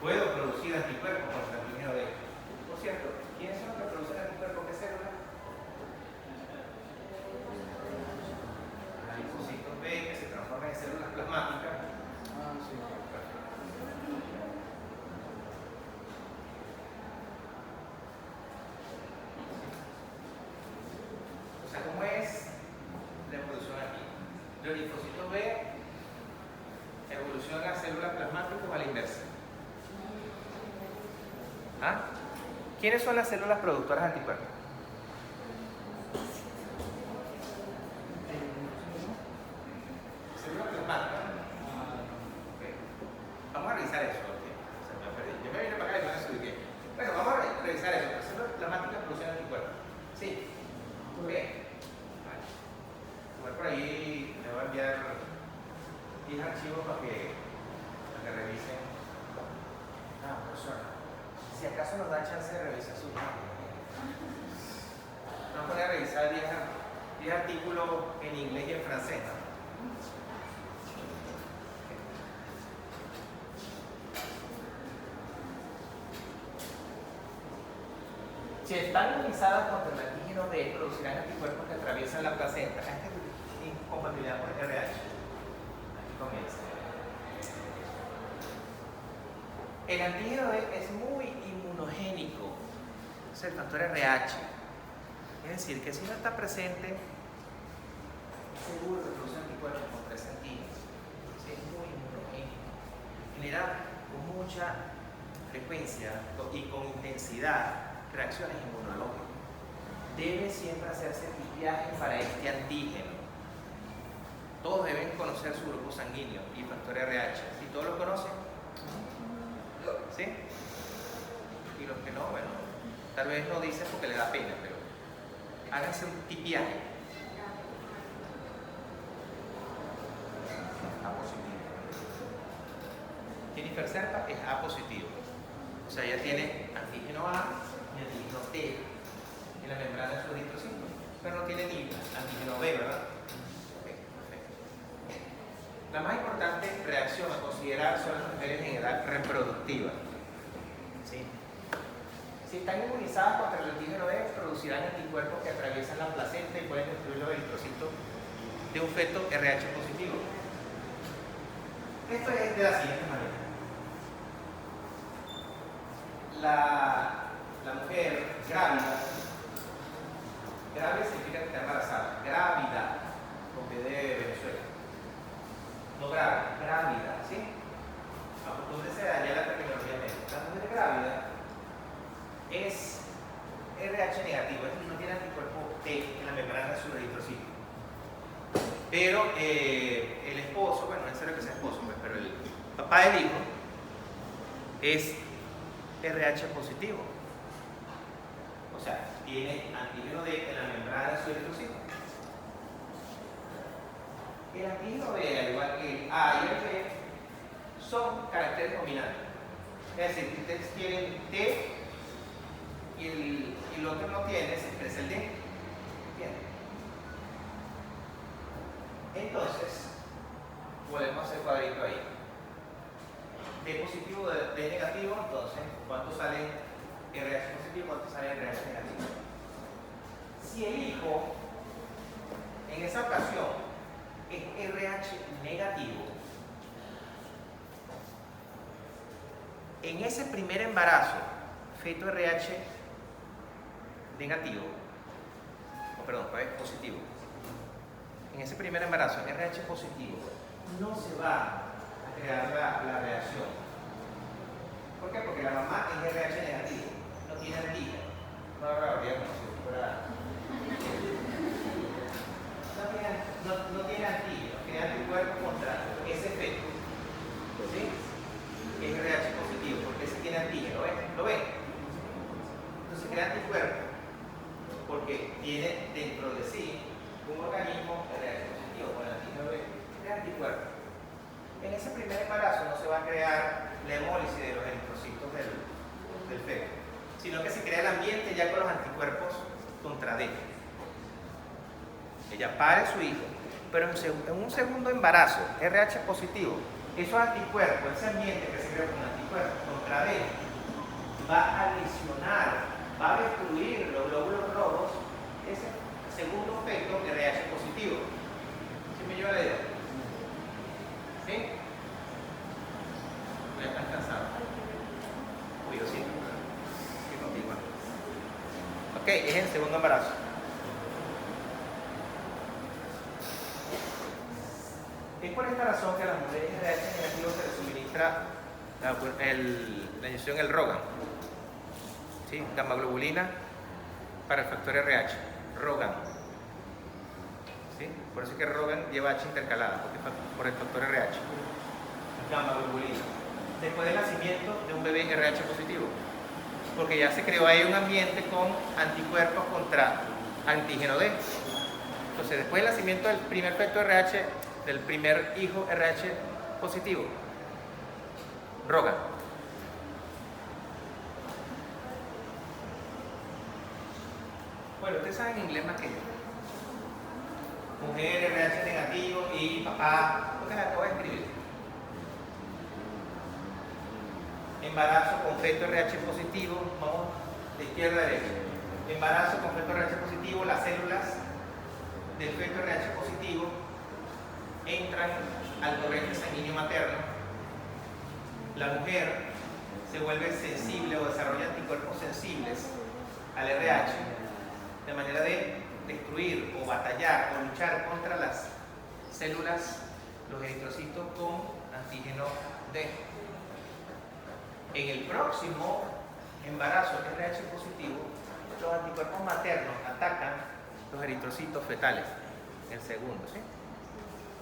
puedo producir anticuerpos contra antígeno D. Por cierto, ¿quiénes son los que producen anticuerpos? ¿Qué células? Los linfocitos B que se transforman en células plasmáticas. O sea, ¿cómo es la evolución aquí? Los linfocitos B evolucionan a células plasmáticas o a la inversa. ¿Ah? ¿Quiénes son las células productoras de anticuerpos? Células plasmáticas. Okay. Vamos a revisar eso. Okay. Se me perdí. Yo me vine para acá y no me subí. Bueno, vamos a revisar eso. Las células plasmáticas producen anticuerpos. Sí. Muy bien. Vale. Igual por ahí le voy a enviar 10 archivos para que revisen. No, profesor. Si acaso nos da chance de revisar su página. Vamos a poner a revisar 10 artículos en inglés y en francés, ¿no? Si están inmunizadas contra el antígeno D, producirán anticuerpos que atraviesan la placenta. Esta es incompatibilidad con el RH. Aquí comienza. El antígeno D es muy inmunogénico, es el factor RH. Es decir, que si no está presente, seguro que produce anticuerpos contra ese antígeno. Es muy inmunogénico. Genera con mucha frecuencia y con intensidad reacciones inmunológicas. Debe siempre hacerse tipiaje para este antígeno. Todos deben conocer su grupo sanguíneo y factor RH. Si todos lo conocen, ¿sí? Y los que no, bueno, tal vez no dicen porque les da pena, pero háganse un tipiaje. A positivo. Jennifer Serpa es A positivo. O sea, ella tiene antígeno A y antígeno T en la membrana de su eritrocito, pero no tiene ni antígeno B, ¿verdad? Okay, perfecto. La más importante reacción a conseguir considera son las mujeres en edad reproductiva. ¿Sí? Si están inmunizadas contra el antígeno B, producirán anticuerpos que atraviesan la placenta y pueden destruir los eritrocitos de un feto RH positivo. Esto es de la siguiente manera. La mujer grávida significa que está embarazada, grávida, con B de Venezuela. No grave, grávida, ¿sí? Acostúmbrese a ya la terminología médica. La mujer grávida es RH negativo, es decir, no tiene anticuerpo T en la membrana de su eritrocito. Pero el esposo, bueno, no es necesario que sea esposo, pues, pero el papá del hijo es RH positivo. O sea, tiene antígeno D en la membrana de su eritrocito. El antígeno B, al igual que el A y el B, son caracteres dominantes. Es decir, que ustedes tienen T y el otro no tiene, se expresa el D. ¿Entienden? Entonces, podemos hacer cuadrito ahí. D positivo, D negativo, entonces, ¿cuánto sale RH positivo? ¿Cuánto sale RH negativo? Si el hijo, en esa ocasión, es RH negativo, en ese primer embarazo, feto RH negativo, positivo, en ese primer embarazo, RH positivo, no se va a crear la reacción. ¿Por qué? Porque la mamá es RH negativo, no tiene antígeno. No habría como si fuera. No tiene antígeno, tiene anticuerpos contra ese feto. ¿Sí? Es RH positivo, porque ese tiene antígeno, ¿lo ven? Entonces crea anticuerpos porque tiene dentro de sí un organismo RH positivo con el antígeno B, crea anticuerpos. En ese primer embarazo no se va a crear la hemólisis de los eritrocitos del feto, sino que se crea el ambiente ya con los anticuerpos contra D. Ella pare su hijo, pero en un segundo embarazo, RH positivo, esos anticuerpos, ese ambiente que se crea con anticuerpos contra D, va a lesionar, va a destruir los glóbulos rojos, ese segundo feto RH positivo. ¿Sí me lleva la idea? ¿Sí? ¿Ya están cansados? Uy, yo sí. Sí, contigo. Ok, es el segundo embarazo. Es por esta razón que a las mujeres RH negativas se les suministra la inyección del Rogan. ¿Sí? Gamma globulina para el factor RH. Rogan. ¿Sí? Por eso es que Rogan lleva H intercalada, porque por el factor RH. Gamma globulina. Después del nacimiento de un bebé RH positivo. Porque ya se creó ahí un ambiente con anticuerpos contra antígeno D. Entonces, después del nacimiento del primer feto RH, del primer hijo RH positivo, Rogan. Bueno, ustedes saben inglés más que yo. Mujer RH negativo y papá, ¿por qué la acabo de escribir? Embarazo con feto RH positivo, vamos de izquierda a derecha. Embarazo con feto RH positivo, las células del feto RH positivo entran al torrente sanguíneo materno. La mujer se vuelve sensible o desarrolla anticuerpos sensibles al RH, de manera de destruir o batallar o luchar contra las células, los eritrocitos con antígeno D. En el próximo embarazo RH positivo, los anticuerpos maternos atacan los eritrocitos fetales, en el segundo, ¿sí?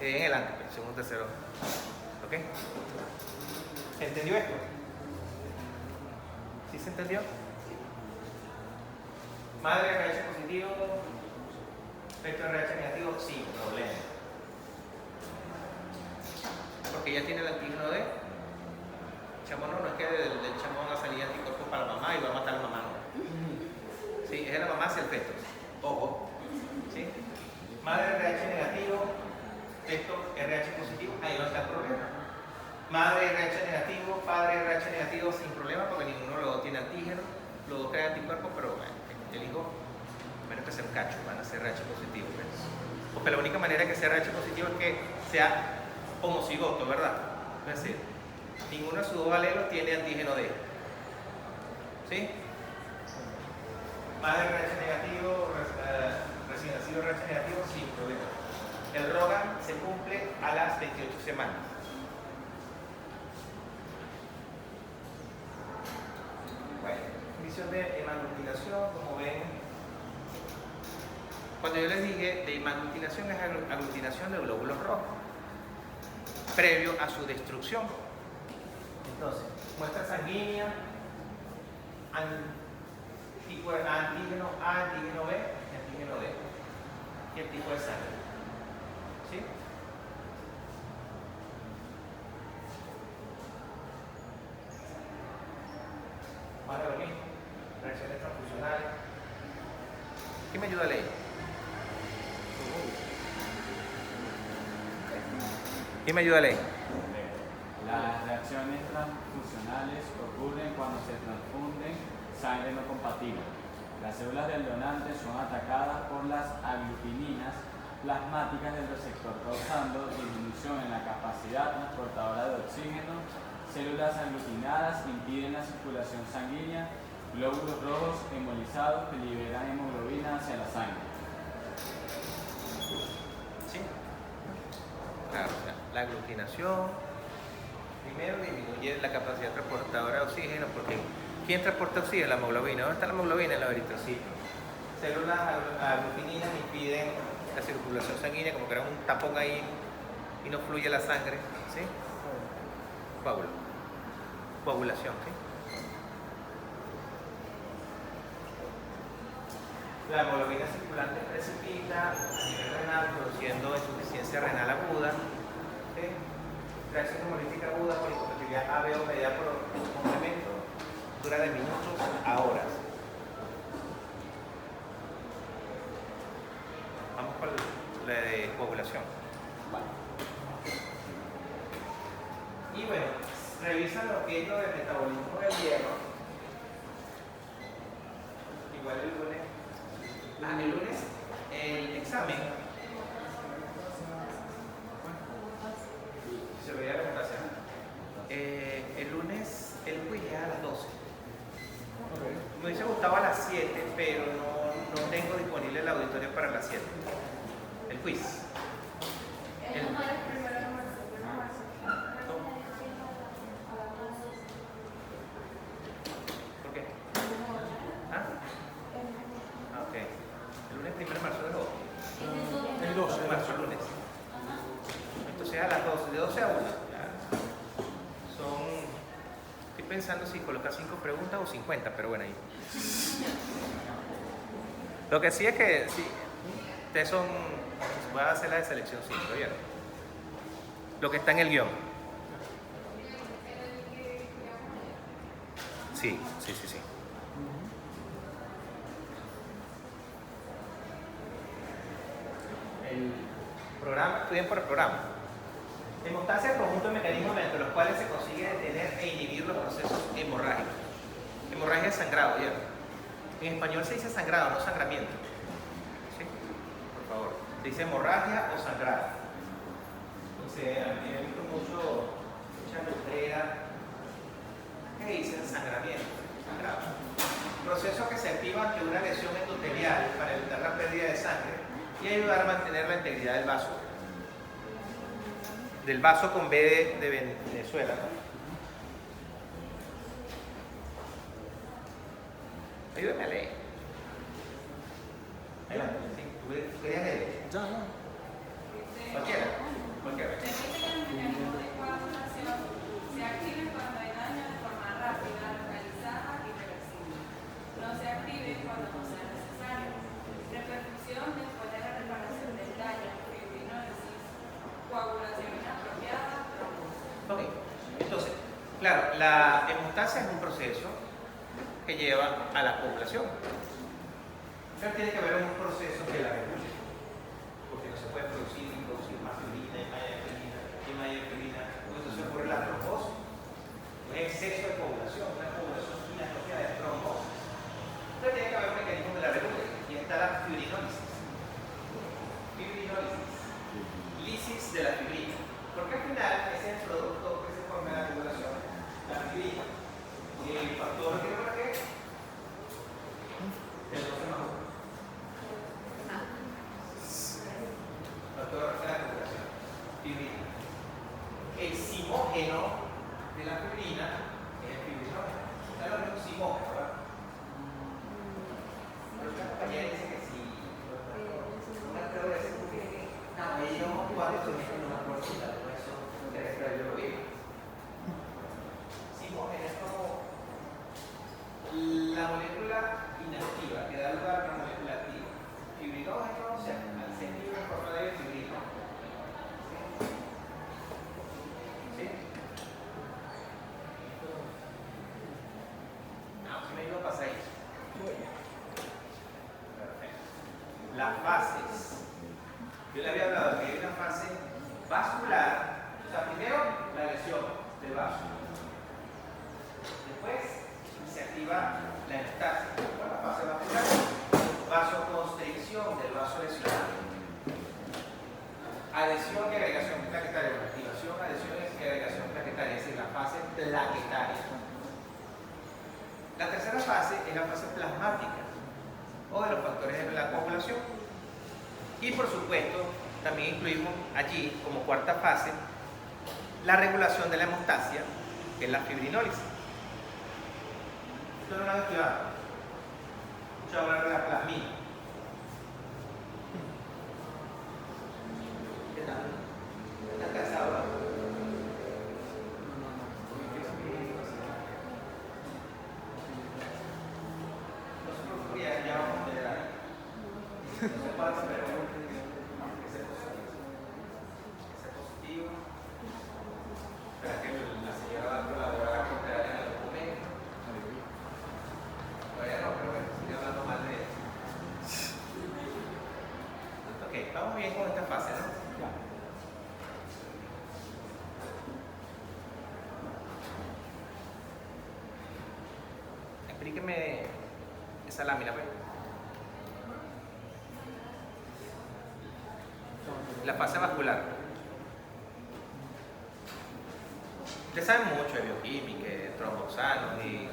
En el antes, el segundo, tercero. ¿Ok? ¿Se entendió esto? ¿Sí se entendió? Madre RH positivo, feto RH negativo, sin problema. Porque ya tiene el antígeno D. Chamón no es que del chamón va a salir anticuerpos para la mamá y va a matar a la mamá, no. Sí, es de la mamá hacia el feto. Ojo. ¿Sí? Madre RH negativo, feto RH positivo, ahí va a estar el problema. Madre RH negativo, padre RH negativo sin problema porque ninguno de los dos tiene antígeno, los dos traen anticuerpos, pero bueno, el hijo, menos que sea un cacho, van a ser RH positivo. ¿Ves? Porque la única manera que sea RH positivo es que sea homocigoto, ¿verdad? Es decir, ninguno de sus dos alelos tiene antígeno D. ¿Sí? Madre RH negativo, recién nacido RH negativo sin problema. El ROGAM se cumple a las 28 semanas. Bueno, condición de hemaglutinación, como ven. Cuando yo les dije de hemaglutinación es aglutinación de glóbulos rojos previo a su destrucción. Entonces, muestra sanguínea, tipo de antígeno A, antígeno B y antígeno D. Y el tipo de sangre. ¿Sí? Vale, lo mismo. Reacciones transfusionales. ¿Quién me ayuda a leer? ¿Quién me ayuda a leer? Las reacciones transfusionales ocurren cuando se transfunden sangre no compatible. Las células del donante son atacadas por las aglutininas plasmáticas del receptor, causando disminución en la capacidad transportadora de oxígeno. Células aglutinadas impiden la circulación sanguínea. Glóbulos rojos embolizados que liberan hemoglobina hacia la sangre. ¿Sí? Claro, o sea, la aglutinación primero disminuye la capacidad transportadora de oxígeno porque ¿quién transporta oxígeno? La hemoglobina. ¿Dónde está la hemoglobina? En los eritrocitos. Células aglutininas impiden la circulación sanguínea, como que era un tapón ahí y no fluye la sangre. ¿Sí? Coagulación. ¿Sí? La hemoglobina circulante precipita a nivel renal, produciendo insuficiencia renal aguda. ¿Sí? Reacción hemolítica aguda por incompatibilidad AB o mediada por complemento dura de minutos a horas. Vamos con la de coagulación. Y bueno, revisan lo que es lo del metabolismo del hierro. Igual el lunes. El lunes el examen. Se veía la votación. El lunes el quiz es a las 12. Me hubiese gustado a las 7, pero no tengo disponible el auditorio para las 7. El quiz. ¿Por qué? Ok. El lunes 1 de marzo de 2. El 12 de marzo, el lunes. Entonces a las 12, de 12 a 1. Estoy pensando si colocar 5 preguntas o 50, pero bueno, ahí. Lo que sí es que sí, ustedes son, voy a hacer la de selección 5, ¿vieron? Lo que está en el guión. Sí. El programa, estudien por el programa. Hemostasia es el conjunto de mecanismos mediante los cuales se consigue detener e inhibir los procesos hemorrágicos. Hemorragia es sangrado, ¿ya? En español se dice sangrado, no sangramiento. ¿Sí? Por favor. Se dice hemorragia o sangrado. Entonces, he visto muchas letreras que dicen sangramiento, sangrado. Procesos que se activan ante una lesión endotelial para evitar la pérdida de sangre y ayudar a mantener la integridad del vaso. Del vaso con B de Venezuela, ¿no? Ayúdame a leer. Adelante. Sí, ¿tú querías leer? Ya. Cualquiera. Permite que los mecanismos de coagulación se activen cuando hay daño de forma rápida, localizada y reversible. No se activen cuando no sea necesario. Repercusión después de la reparación del daño, fibrinosis, coagulación inapropiada, trombosis. Ok. Entonces, claro, la hemostasia es un proceso que lleva a la coagulación. Pero tiene que haber un proceso que la regule, porque no se puede producir más fibrina, y más fibrina, porque Entonces ocurre la trombosis, un exceso de población, una población inapropiada de trombosis. Entonces tiene que haber un mecanismo que la regule, y está la fibrinólisis. Fibrinólisis, lisis de la fibrina. Porque al final ese es el producto que se forma en la regulación, la fibrina. Y el factor que para qué? El 12 más 1. Factor de la regulación, fibrina. El simógeno de la fibrina es el fibrinógeno. Claro, es un simógeno, ¿verdad? Pero esta compañera dice que si una prueba de ese ahí no cuántos son una porcina de eso de extra yo lo vi. Simógeno es como la molécula inactiva que da lugar a una molécula activa. Fibrinógeno, o sea, al ser libre en forma de fibrina. ¿Sí? Me iba a pasar eso. Perfecto. Las fases. Yo le había hablado de que hay una fase vascular. O sea, primero la lesión del vaso. Después se activa la hemostasia. La fase vascular. Vasoconstricción del vaso lesionado. Adhesión y agregación plaquetaria. Activación, adhesión y agregación plaquetaria. Es decir, la fase plaquetaria. La tercera fase es la fase plasmática o de los factores de la coagulación. Y por supuesto, también incluimos allí como cuarta fase la regulación de la hemostasia, que es la fibrinólisis. Esto no lo han estudiado. Mucho hablar de la plasmina. ¿Qué tal? ¿Estás cansado? Ya vamos a llegar ahí. No se pasa, pero que sea positivo. Espera que la señora va a colaborar con en el documento. Todavía no, pero bueno, estoy hablando mal de eso. Ok, vamos bien con esta fase, ¿no? Explíqueme esa lámina, pues. La fase vascular. Ustedes saben mucho de bioquímica, de tromboxanos y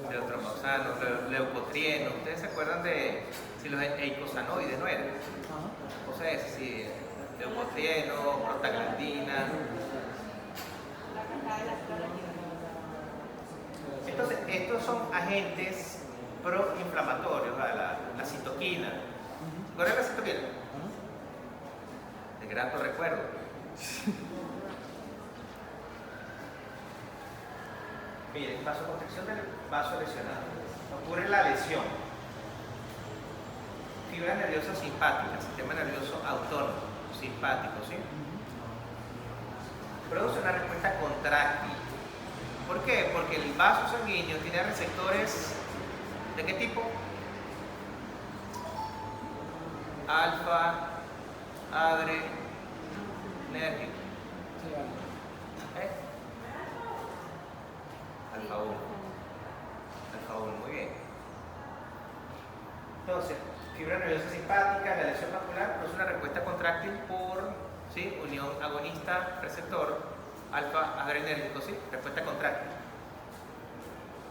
de los tromboxanos, leucotrienos. ¿Ustedes se acuerdan de si los eicosanoides no eran? O sea, es sí, leucotrieno, prostaglandina. Entonces, estos son agentes proinflamatorios, la citoquina. ¿Cuál es la citoquina? De grato recuerdo. Miren, vasoconstricción del vaso lesionado. Ocurre la lesión. Fibra nerviosa simpática, sistema nervioso autónomo, simpático, ¿sí? Produce una respuesta contráctil. ¿Por qué? Porque el vaso sanguíneo tiene receptores ¿de qué tipo? Alfa, adrenérgico. ¿Eh? Alfa 1. Alfa 1, muy bien. Entonces, fibra nerviosa simpática, la lesión vascular produce una respuesta contráctil por ¿sí? Unión agonista-receptor. Alfa adrenérgico, ¿sí? Respuesta contráctil.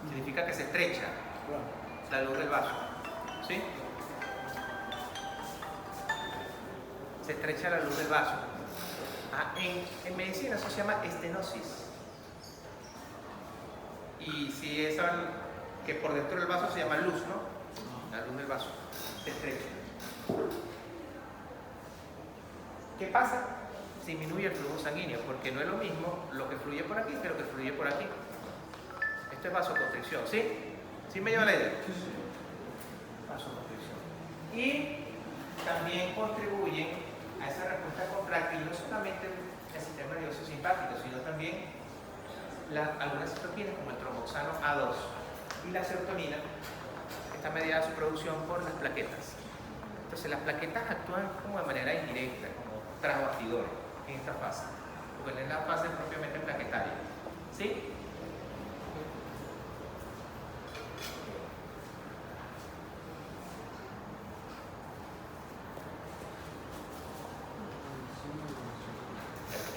Significa que se estrecha la luz del vaso, ¿sí? Se estrecha la luz del vaso. En medicina eso se llama estenosis. Y si es que por dentro del vaso se llama luz, ¿no? La luz del vaso se estrecha. ¿Qué pasa? Disminuye el flujo sanguíneo, porque no es lo mismo lo que fluye por aquí que lo que fluye por aquí. Esto es vasoconstricción, ¿sí? ¿Sí me lleva la idea? Vasoconstricción. Y también contribuyen a esa respuesta contráctil no solamente el sistema nervioso simpático, sino también algunas citoquinas como el tromboxano A2 y la serotonina, que está mediada su producción por las plaquetas. Entonces las plaquetas actúan como de manera indirecta, como transbastidores en esta fase. pues es la fase propiamente plaquetaria. ¿Sí?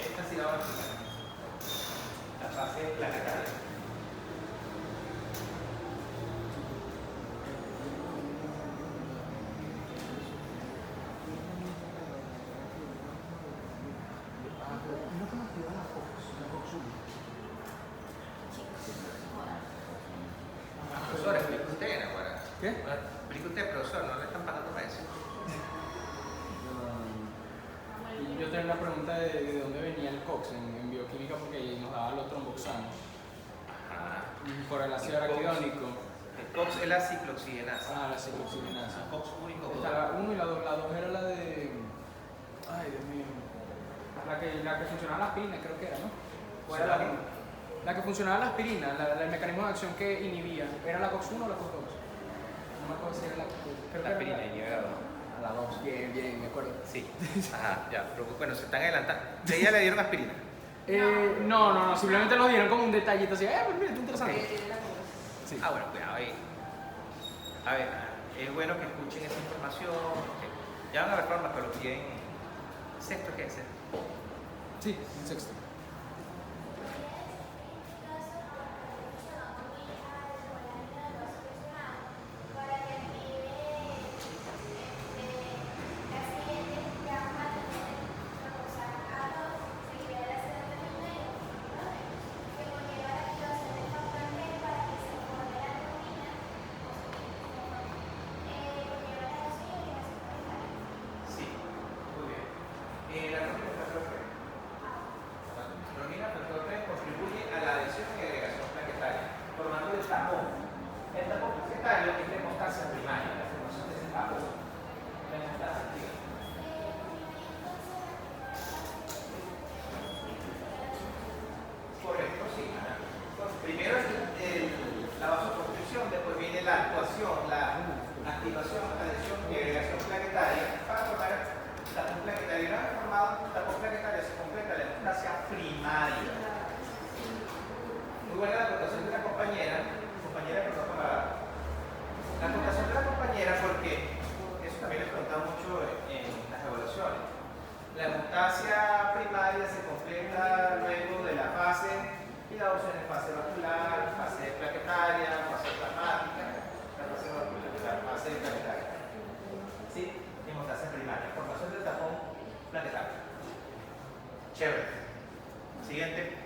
Esta sí la vamos a explicar. La fase plaquetaria. Profesor, explique usted, ahora. ¿Qué? Explique usted, profesor, no le están pagando para eso. Y yo tenía una pregunta de dónde venía el COX en bioquímica porque nos daba los tromboxanos Ajá. por el ácido araquidónico. El COX es la ciclooxigenasa. Ah, la ciclooxigenasa. COX único. Está la 1 y la 2. La 2 era la de. Ay, Dios mío. La que funcionaba la aspirina, creo que era, ¿no? ¿O era la 1? La que funcionaba la aspirina, el mecanismo de acción que inhibía. ¿Era la COX-1 o la COX-2? No me acuerdo si era la creo que La era aspirina inhibe la 2. A la 2, bien, bien, me acuerdo. Sí. Ajá, ya. Pero bueno, se están adelantando. ¿De ella le dieron aspirina? No, simplemente lo dieron como un detallito así. Pues mira, está interesante. Sí. Ah, bueno, cuidado ahí. A ver, es bueno que escuchen esa información. Ok. Ya van a ver formas, pero bien. ¿Sexto qué es? Sí, en sexto. Sí, muy bien. La rómina factor 3. La rómina factor 3 contribuye a la adhesión y agregación plaquetaria, formando el tapón. El tapón plaquetario es la hemostasia primaria, la formación de ese tapón. La hemostasia primaria. Correcto, sí. Primero la vasoconstricción, después viene la actuación, la activación, adhesión y agregación plaquetaria para formar el tapón plaquetario. Una vez formado el tapón plaquetario se completa la hemostasia primaria. Muy buena la acotación de la compañera, perdón, la acotación de la compañera, porque eso también les preguntaba mucho en las evaluaciones. La hemostasia primaria se completa luego de la fase y la opción es fase vascular, fase plaquetaria, fase plasmática, la fase vascular, la fase plaquetaria. ¿Sí? Hemostasia primaria, formación del tapón plaquetario. Chévere. Siguiente.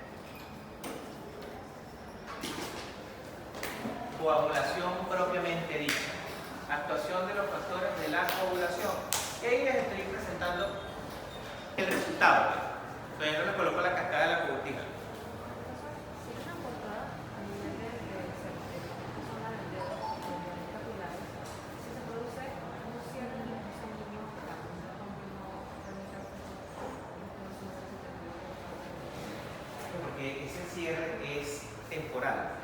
Coagulación propiamente dicha. Actuación de los factores de la coagulación. Y ahí les estoy presentando el resultado. Todavía no le coloco la cascada de la cobertura. Si es una portada a nivel de zona del dedo, de los capilares, si se produce un cierre en los sanguíneos, Porque ese cierre es temporal,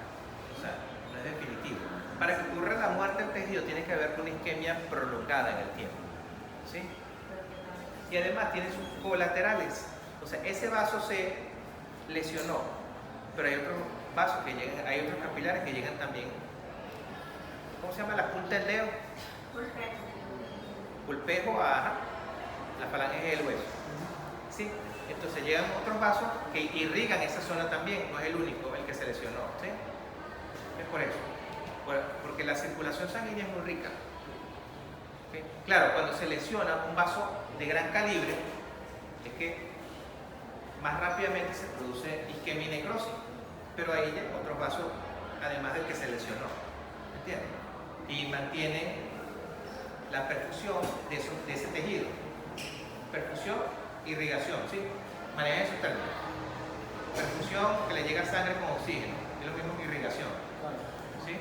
o sea, no es definitivo. Para que ocurra la muerte del tejido tiene que haber una isquemia prolongada en el tiempo. ¿Sí? Y además tiene sus colaterales. O sea, ese vaso se lesionó, pero hay otros vasos que llegan, hay otros capilares que llegan también. ¿Cómo se llama? La punta del dedo. Pulpejo a la falange del hueso. ¿Sí? Entonces llegan otros vasos que irrigan esa zona también, no es el único el que se lesionó. ¿Sí? Es por eso. Porque la circulación sanguínea es muy rica. ¿Sí? Claro, cuando se lesiona un vaso de gran calibre, es que más rápidamente se produce isquemia y necrosis, pero ahí ya otros vasos, además del que se lesionó, ¿entiendes? Y mantiene la perfusión de ese tejido. Perfusión, irrigación, ¿sí? Maneja esos términos. Perfusión, que le llega sangre con oxígeno, es lo mismo que irrigación, ¿sí?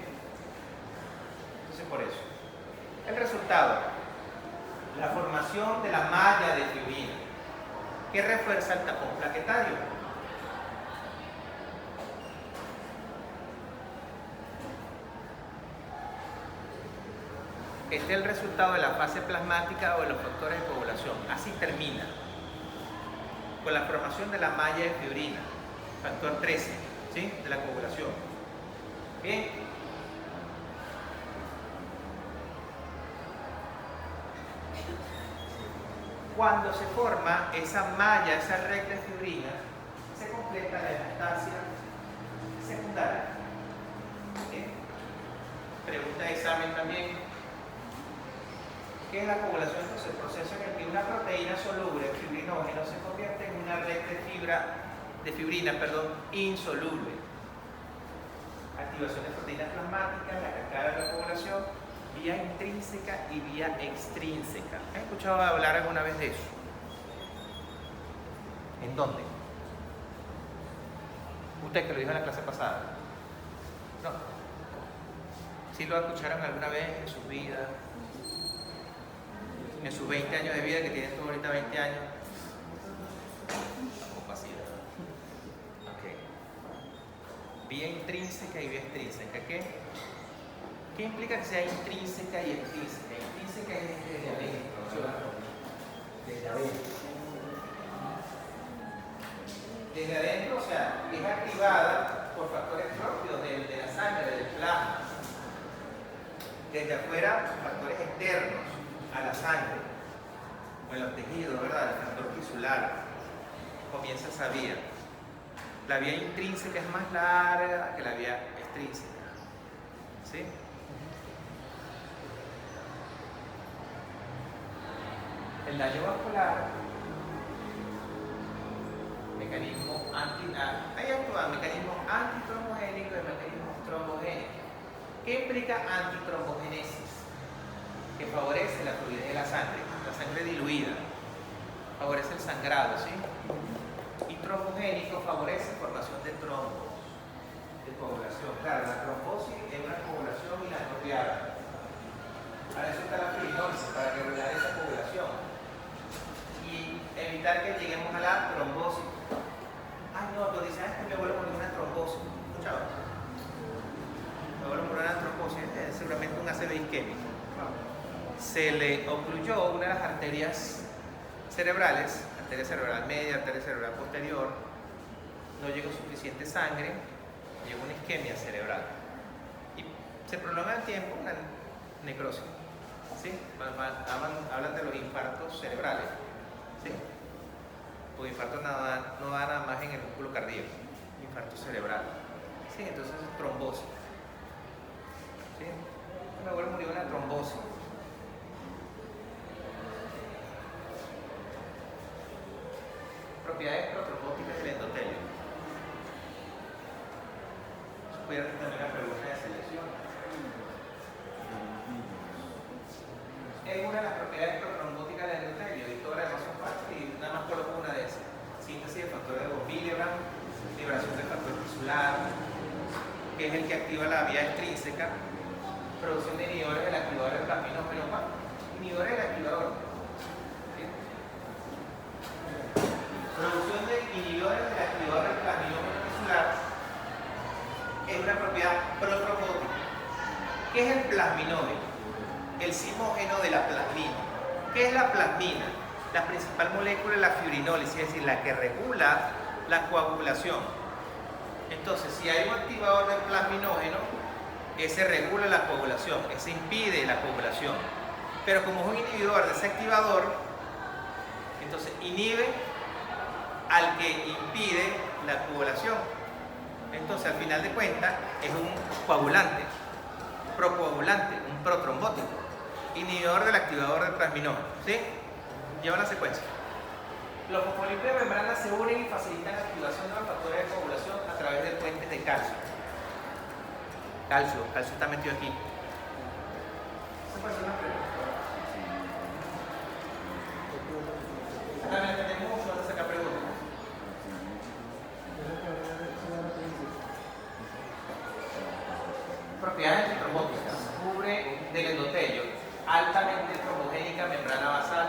Entonces, por eso. El resultado, la formación de la malla de fibrina, que refuerza el tapón plaquetario. Este es el resultado de la fase plasmática o de los factores de coagulación. Así termina. con la formación de la malla de fibrina, factor 13, ¿sí? De la coagulación. Bien. Cuando se forma esa malla, esa red de fibrina, se completa la hemostasia secundaria. ¿Bien? Pregunta de examen también. ¿Qué es la coagulación? Entonces, el proceso en el que una proteína soluble, fibrinógeno, se convierte en una red de fibrina, insoluble. Activación de proteínas plasmáticas, la cascada de la coagulación, vía intrínseca y vía extrínseca. ¿Has escuchado hablar alguna vez de eso? ¿En dónde? Usted que lo dijo en la clase pasada. No. ¿Sí lo escucharon alguna vez en su vida? En sus 20 años de vida, que tienes tú ahorita 20 años. Tampoco así, ¿verdad? Ok. Vía intrínseca y vía extrínseca. ¿Qué implica que sea intrínseca y extrínseca? Intrínseca es desde adentro, ¿verdad? Desde adentro. Desde adentro, o sea, es activada por factores propios de la sangre, del plasma. Desde afuera, factores externos a la sangre o en los tejidos, ¿verdad? El factor tisular comienza esa vía. La vía intrínseca es más larga que la vía extrínseca, ¿sí? El daño vascular, mecanismo mecanismos antitrombogénicos y mecanismos trombogénicos. ¿Qué implica antitrombogénesis? Que favorece la fluidez de la sangre diluida, favorece el sangrado, ¿sí? Y trombogénico favorece formación de trombos, de coagulación. Claro, la trombosis es una coagulación inapropiada. Para eso está la fibrinosis, para regular esa coagulación y evitar que lleguemos a la trombosis. Ay, no, tú dices, que me vuelvo a morir una trombosis. ¿Escuchado? Me vuelvo a morir una trombosis, es seguramente un ACV isquémico. Se le ocluyó una de las arterias cerebrales, arteria cerebral media, arteria cerebral posterior, no llegó suficiente sangre, llegó una isquemia cerebral y se prolonga el tiempo una necrosis, ¿sí? Hablan de los infartos cerebrales, ¿sí? Los infartos no dan nada más en el músculo cardíaco, infarto cerebral, ¿sí? Entonces es trombosis, ¿sí? Me vuelvo a morir una trombosis. Propiedades protrombóticas del endotelio. Pudiera también la pregunta de selección. Es una de las propiedades protrombóticas del endotelio y todas las demás son fáciles y nada más coloco una de esas. Síntesis de factores de von Willebrand, liberación del factor tisular, que es el que activa la vía extrínseca, producción de inhibidores del activador del plasminógeno, inhibidores del activador. Producción de inhibidores del activador del plasminógeno tisular es una propiedad protrombótica. ¿Qué es el plasminógeno? El simógeno de la plasmina. ¿Qué es la plasmina? La principal molécula es la fibrinólisis, es decir, la que regula la coagulación. Entonces, si hay un activador del plasminógeno, ese regula la coagulación, ese impide la coagulación. Pero como es un inhibidor de ese activador, entonces inhibe al que impide la coagulación. Entonces, al final de cuentas, es un coagulante, procoagulante, un protrombótico, inhibidor del activador del plasminógeno, ¿sí? Lleva la secuencia. Los fosfolípidos de membrana se unen y facilitan la activación de los factores de coagulación a través de puentes de calcio. Calcio está metido aquí. ¿Se puede hacer una pregunta? También tenemos mucho de sacar preguntas. Propiedades antitrombóticas. Cubre del endotelio, altamente trombogénica, membrana basal.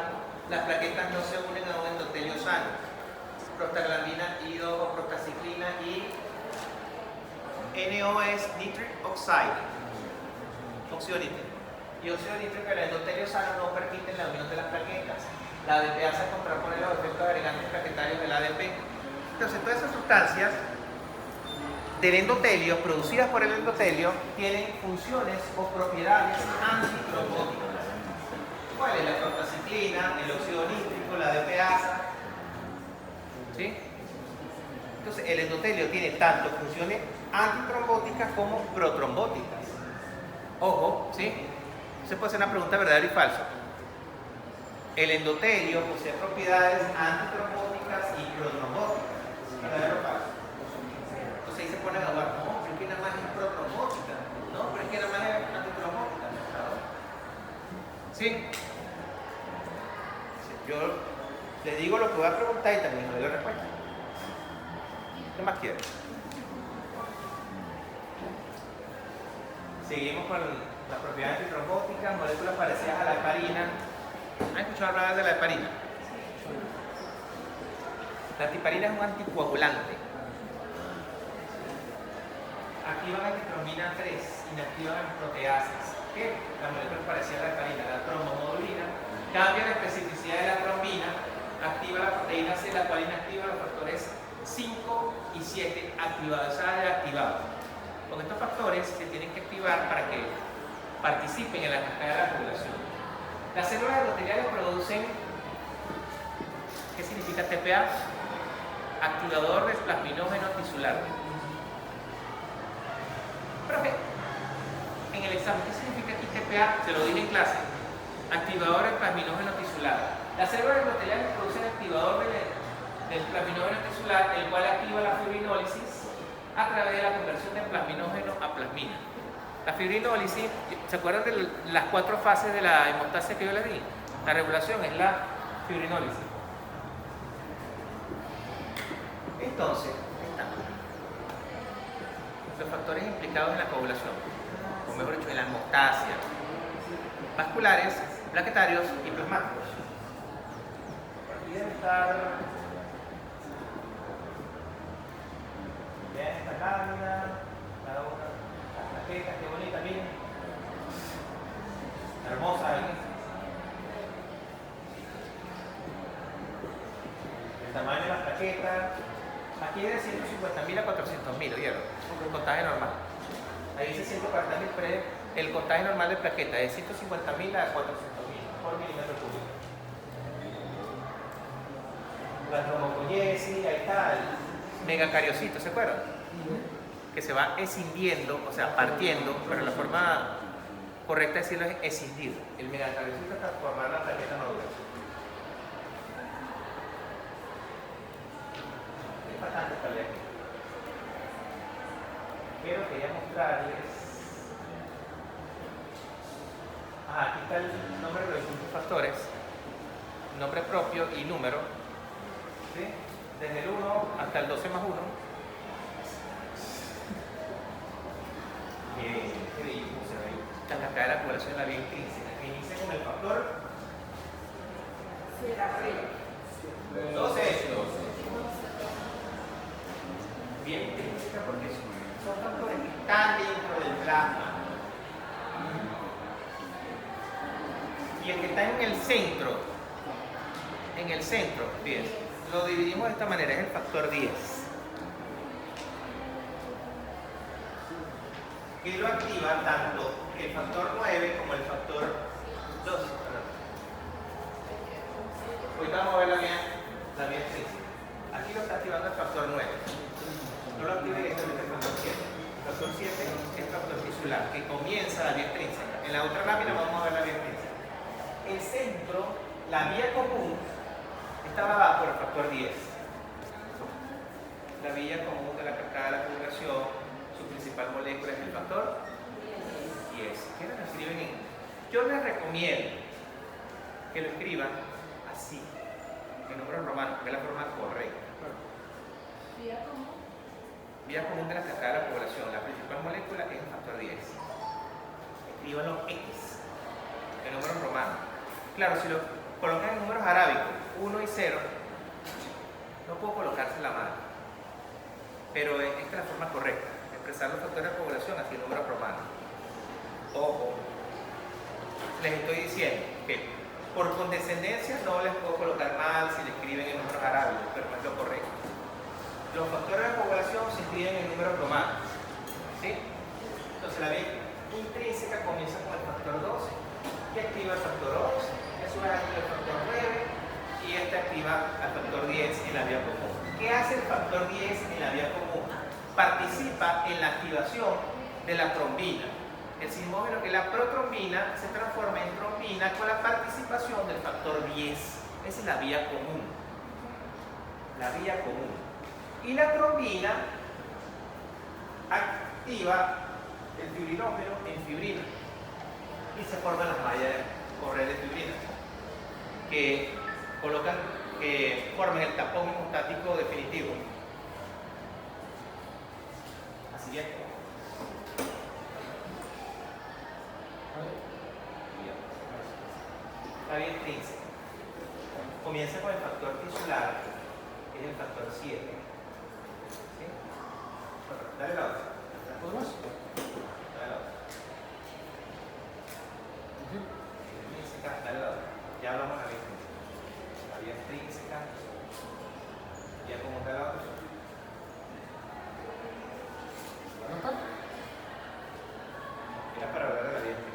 Las plaquetas no se unen a un endotelio sano. Prostaglandina, I2, prostaciclina y NO es nitric oxide, óxido nítrico. Y óxido nítrico en el endotelio sano no permiten la unión de las plaquetas. La ADPA se contrapone los efectos agregantes plaquetarios del ADP. Entonces, todas esas sustancias del endotelio, producidas por el endotelio, tienen funciones o propiedades antitrombóticas. ¿Cuál es? La prostacyclina, el óxido nítrico, la ADPasa. ¿Sí? Entonces, el endotelio tiene tanto funciones antitrombóticas como protrombóticas. Ojo, ¿sí? Se puede hacer una pregunta verdadero y falso. El endotelio posee propiedades antitrombóticas y protrombóticas. ¿Verdadero o falso? Entonces ahí se pone a dudar, no, pero es que nada más es protrombótica. No, pero es que nada más es antitrombótica. ¿Sí? Yo le digo lo que voy a preguntar y también le doy la respuesta. ¿Qué más quiere? Seguimos con las propiedades antitrombóticas, moléculas parecidas a la heparina. ¿Han escuchado hablar de la heparina? La heparina es un anticoagulante. Activan antitrombina 3, inactivan las proteasas. ¿Qué? La molécula parecida a la heparina, la trombomodulina, cambia la especificidad de la trombina, activa la proteína C, la cual inactiva los factores 5 y 7 activados, o sea, activados. Con estos factores se tienen que activar para que participen en la cascada de la coagulación. Las células endoteliales producen, ¿qué significa TPA? Activador del plasminógeno tisular. Profe, en el examen, ¿qué significa aquí TPA? Se lo dije en clase. Activador del plasminógeno tisular. Las células endoteliales producen activador del plasminógeno tisular, el cual activa la fibrinólisis a través de la conversión de plasminógeno a plasmina. La fibrinólisis, ¿se acuerdan de las 4 fases de la hemostasia que yo les di? La regulación es la fibrinólisis. Entonces, están los factores implicados en la coagulación, o mejor dicho, en la hemostasia: vasculares, plaquetarios y plasmáticos. Por aquí debe estar. Vean esta lámina, la otra, las plaquetas, qué bonita, miren. Hermosa, ¿eh? El tamaño de las plaquetas. Aquí es de 150.000 a 400.000, ¿vieron? El contagio normal. Ahí dice 140.000, pero el contagio normal de plaqueta es 150.000 a 400.000 por milímetro cúbico. La trombocoliesi, ahí está el megacariocito, ¿se acuerdan? Que se va escindiendo, o sea, partiendo, pero la forma correcta de decirlo es escindido. El megacariocito es transformar la plaqueta nodulares. Es bastante tal. Pero quería mostrarles. Aquí está el nombre de los distintos factores, nombre propio y número, ¿sí? Desde el 1 hasta el 12 más 1. Bien, qué bello cómo se ve la cascada de la coagulación en la vía intrínseca, que inicia con el factor 12. Bien, porque son factores que están dentro del plasma. Y el que está en el centro, bien, lo dividimos de esta manera, es el factor 10. Que lo activa tanto el factor 9 como el factor 12. Ahorita vamos a ver la vía intrínseca. Aquí lo está activando el factor 9. No lo activa directamente el factor 7. El factor 7 es el factor tisular, que comienza la vía intrínseca. En la otra lámina vamos a ver la vía intrínseca. El centro, la vía común, estaba abajo por el factor 10. La vía común de la cascada de la coagulación, su principal molécula es el factor 10. ¿Qué lo escriben en? Yo les recomiendo que lo escriban así, en números romanos, porque es la forma correcta. Vía común de la cascada de la coagulación, la principal molécula es el factor 10. Escríbanlo X, en números romanos. Claro, si lo colocan en números arábicos, 1 y 0, no puedo colocarse la mano. Pero esta es la forma correcta, expresar los factores de coagulación así en números romanos. Ojo, les estoy diciendo que Por condescendencia no les puedo colocar mal si le escriben en números arábigos, pero no es lo correcto. Los factores de población se escriben en números romanos. ¿Sí? Entonces la vía intrínseca comienza con el factor 12 y activa el factor 11, eso es activa el factor 9 y este activa al factor 10 en la vía común. ¿Qué hace el factor 10 en la vía común? Participa en la activación de la trombina. El sismógeno, que es la protrombina, se transforma en trombina con la participación del factor 10. Esa es la vía común. La vía común. Y la trombina activa el fibrinógeno en fibrina y se forman las mallas correas de fibrina que forman el tapón hemostático definitivo. Así es. La vía intrínseca comienza con el factor tisular, que es el factor 7. ¿Sí? Dale la otra. ¿Puedo más? Dale la otra. Intrínseca, dale la otra. Ya hablamos de la vía intrínseca. La vía extrínseca. Ya como está la otra. Era para hablar de la vía intrínseca.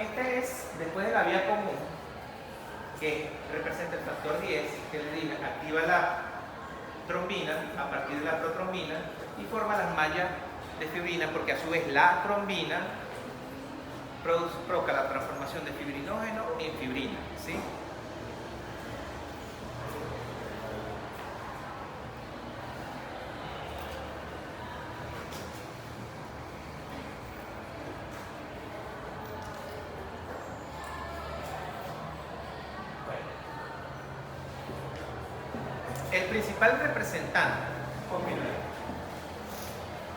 Este es después de la vía común, que representa el factor 10, que le diga activa la trombina a partir de la protrombina y forma las mallas de fibrina, porque a su vez la trombina provoca la transformación de fibrinógeno en fibrina. ¿Sí? El principal representante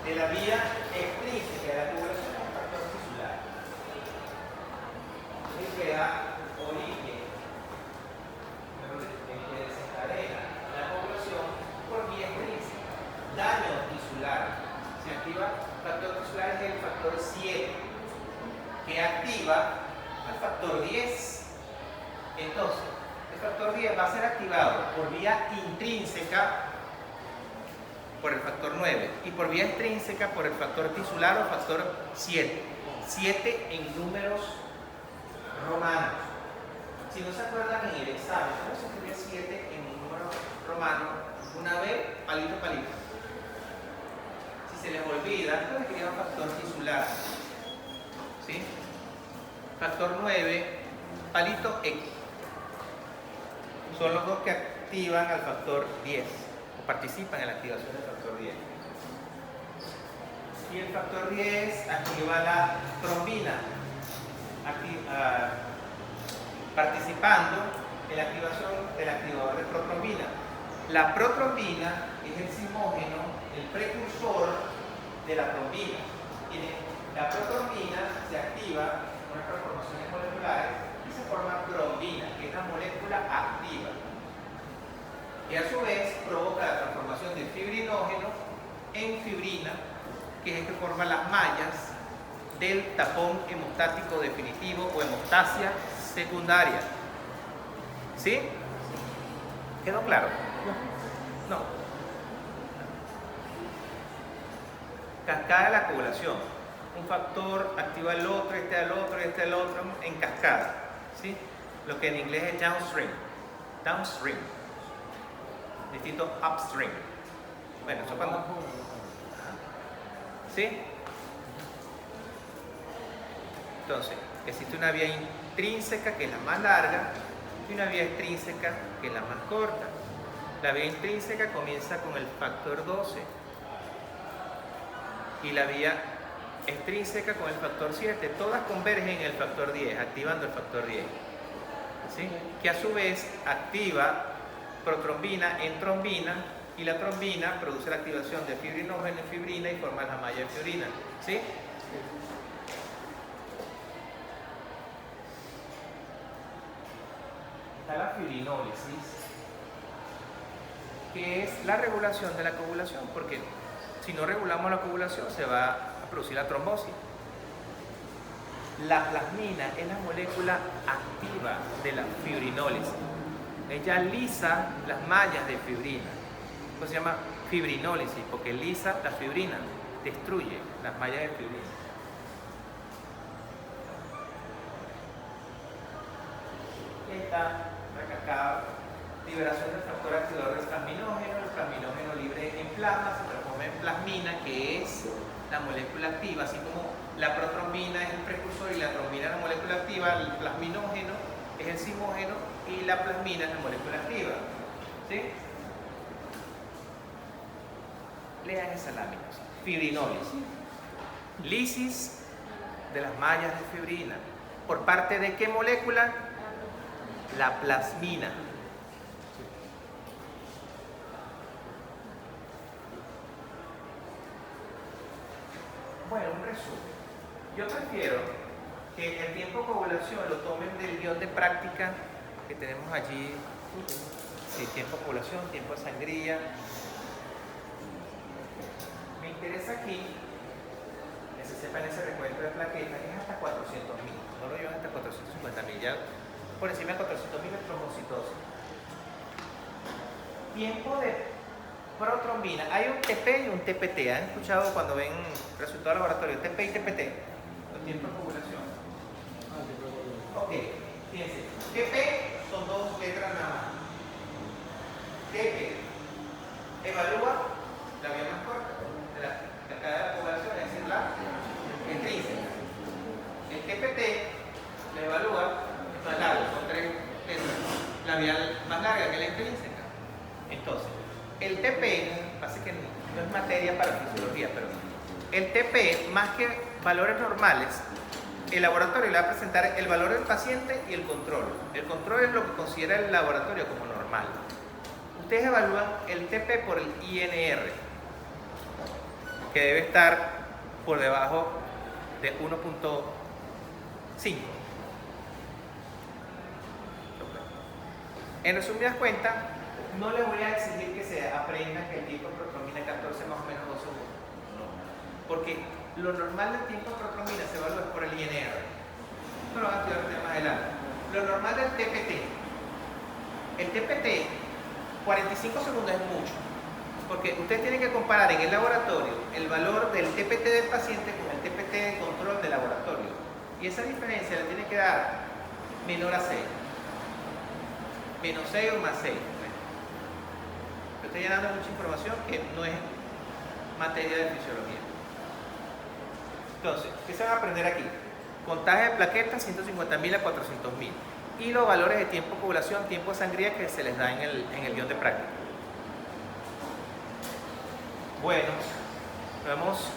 de la vía extrínseca de la coagulación es el factor tisular, que da origen, que desencadena la coagulación por vía extrínseca. Daño tisular. Se activa el factor tisular, es el factor 7, que activa al factor 10. Entonces, el factor 10 va a ser activado por vía intrínseca por el factor 9 y por vía extrínseca por el factor tisular o factor 7. 7 en números romanos. Si no se acuerdan en el examen, ¿cómo se escribe 7 en un número romano? Una vez, palito, palito. Si se les olvida, entonces escriban factor tisular. ¿Sí? Factor 9, palito X. Son los dos que activan al factor 10 o participan en la activación del factor 10. Y el factor 10 activa la trombina, participando en la activación del activador de protrombina. La protrombina es el sismógeno, el precursor de la trombina. Y la protrombina se activa con las transformaciones moleculares y se forma trombina, que es la molécula activa, y a su vez provoca la transformación de fibrinógeno en fibrina, que es el que forma las mallas del tapón hemostático definitivo o hemostasia secundaria. ¿Sí? ¿Quedó claro? No. Cascada de la coagulación. Un factor activa el otro, este al otro, este al otro, en cascada. ¿Sí? Lo que en inglés es downstream. Downstream. Distinto upstream. Bueno, eso cuando... ¿Sí? Entonces, existe una vía intrínseca que es la más larga y una vía extrínseca que es la más corta. La vía intrínseca comienza con el factor 12 y la vía extrínseca con el factor 7. Todas convergen en el factor 10, activando el factor 10. ¿Sí? Que a su vez activa protrombina en trombina y la trombina produce la activación de fibrinógeno en fibrina y forma la malla de fibrina. ¿Sí? Está la fibrinólisis, que es la regulación de la coagulación, porque si no regulamos la coagulación se va a producir la trombosis. La plasmina es la molécula activa de la fibrinólisis. Ella lisa las mallas de fibrina. Esto se llama fibrinólisis porque lisa la fibrina, destruye las mallas de fibrina. Y está recalcada liberación del factor activador del plasminógeno. El plasminógeno libre en plasma se transforma en plasmina, que es la molécula activa, así como la protrombina es el precursor y la trombina es la molécula activa, el plasminógeno es el simógeno y la plasmina es la molécula activa. ¿Sí? Lean esa lámina. Fibrinólisis. Lisis de las mallas de fibrina. ¿Por parte de qué molécula? La plasmina. Bueno, un resumen. Yo prefiero que el tiempo de coagulación lo tomen del guión de práctica que tenemos allí. Sí, tiempo de coagulación, tiempo de sangría. Me interesa aquí que se sepa en ese recuento de plaquetas, es hasta 400.000. No lo llevan hasta 450.000, ya por encima de 400.000 es trombocitosis. Tiempo de protrombina. Hay un TP y un TPT. ¿Han escuchado cuando ven resultados de laboratorio? TP y TPT. Los tiempos de coagulación. Ok, fíjense. TP son dos letras nada más. TP evalúa la vía más corta de la cadena de la coagulación, es decir, la intrínseca. El TPT la evalúa más largo, son tres letras. La vía más larga que la intrínseca. Entonces, el TP, pasa que no es materia para fisiología, pero el TP, más que valores normales, el laboratorio le va a presentar el valor del paciente y el control. El control es lo que considera el laboratorio como normal. Ustedes evalúan el TP por el INR, que debe estar por debajo de 1.5. En resumidas cuentas, no les voy a exigir que se aprendan que el tiempo de protrombina es 14 más o menos 2 segundos. No. Porque lo normal del tiempo de protrombina se evalúa por el INR. Esto lo van a estudiar más adelante. Lo normal del TPT. El TPT, 45 segundos es mucho. Porque ustedes tienen que comparar en el laboratorio el valor del TPT del paciente con el TPT de control del laboratorio. Y esa diferencia le tiene que dar menor a 6. Menos 6 o más 6. Yo estoy llenando mucha información que no es materia de fisiología. Entonces, ¿qué se van a aprender aquí? Contaje de plaquetas, 150.000 a 400.000. Y los valores de tiempo de coagulación, tiempo de sangría que se les da en el guión de práctica. Bueno, vamos.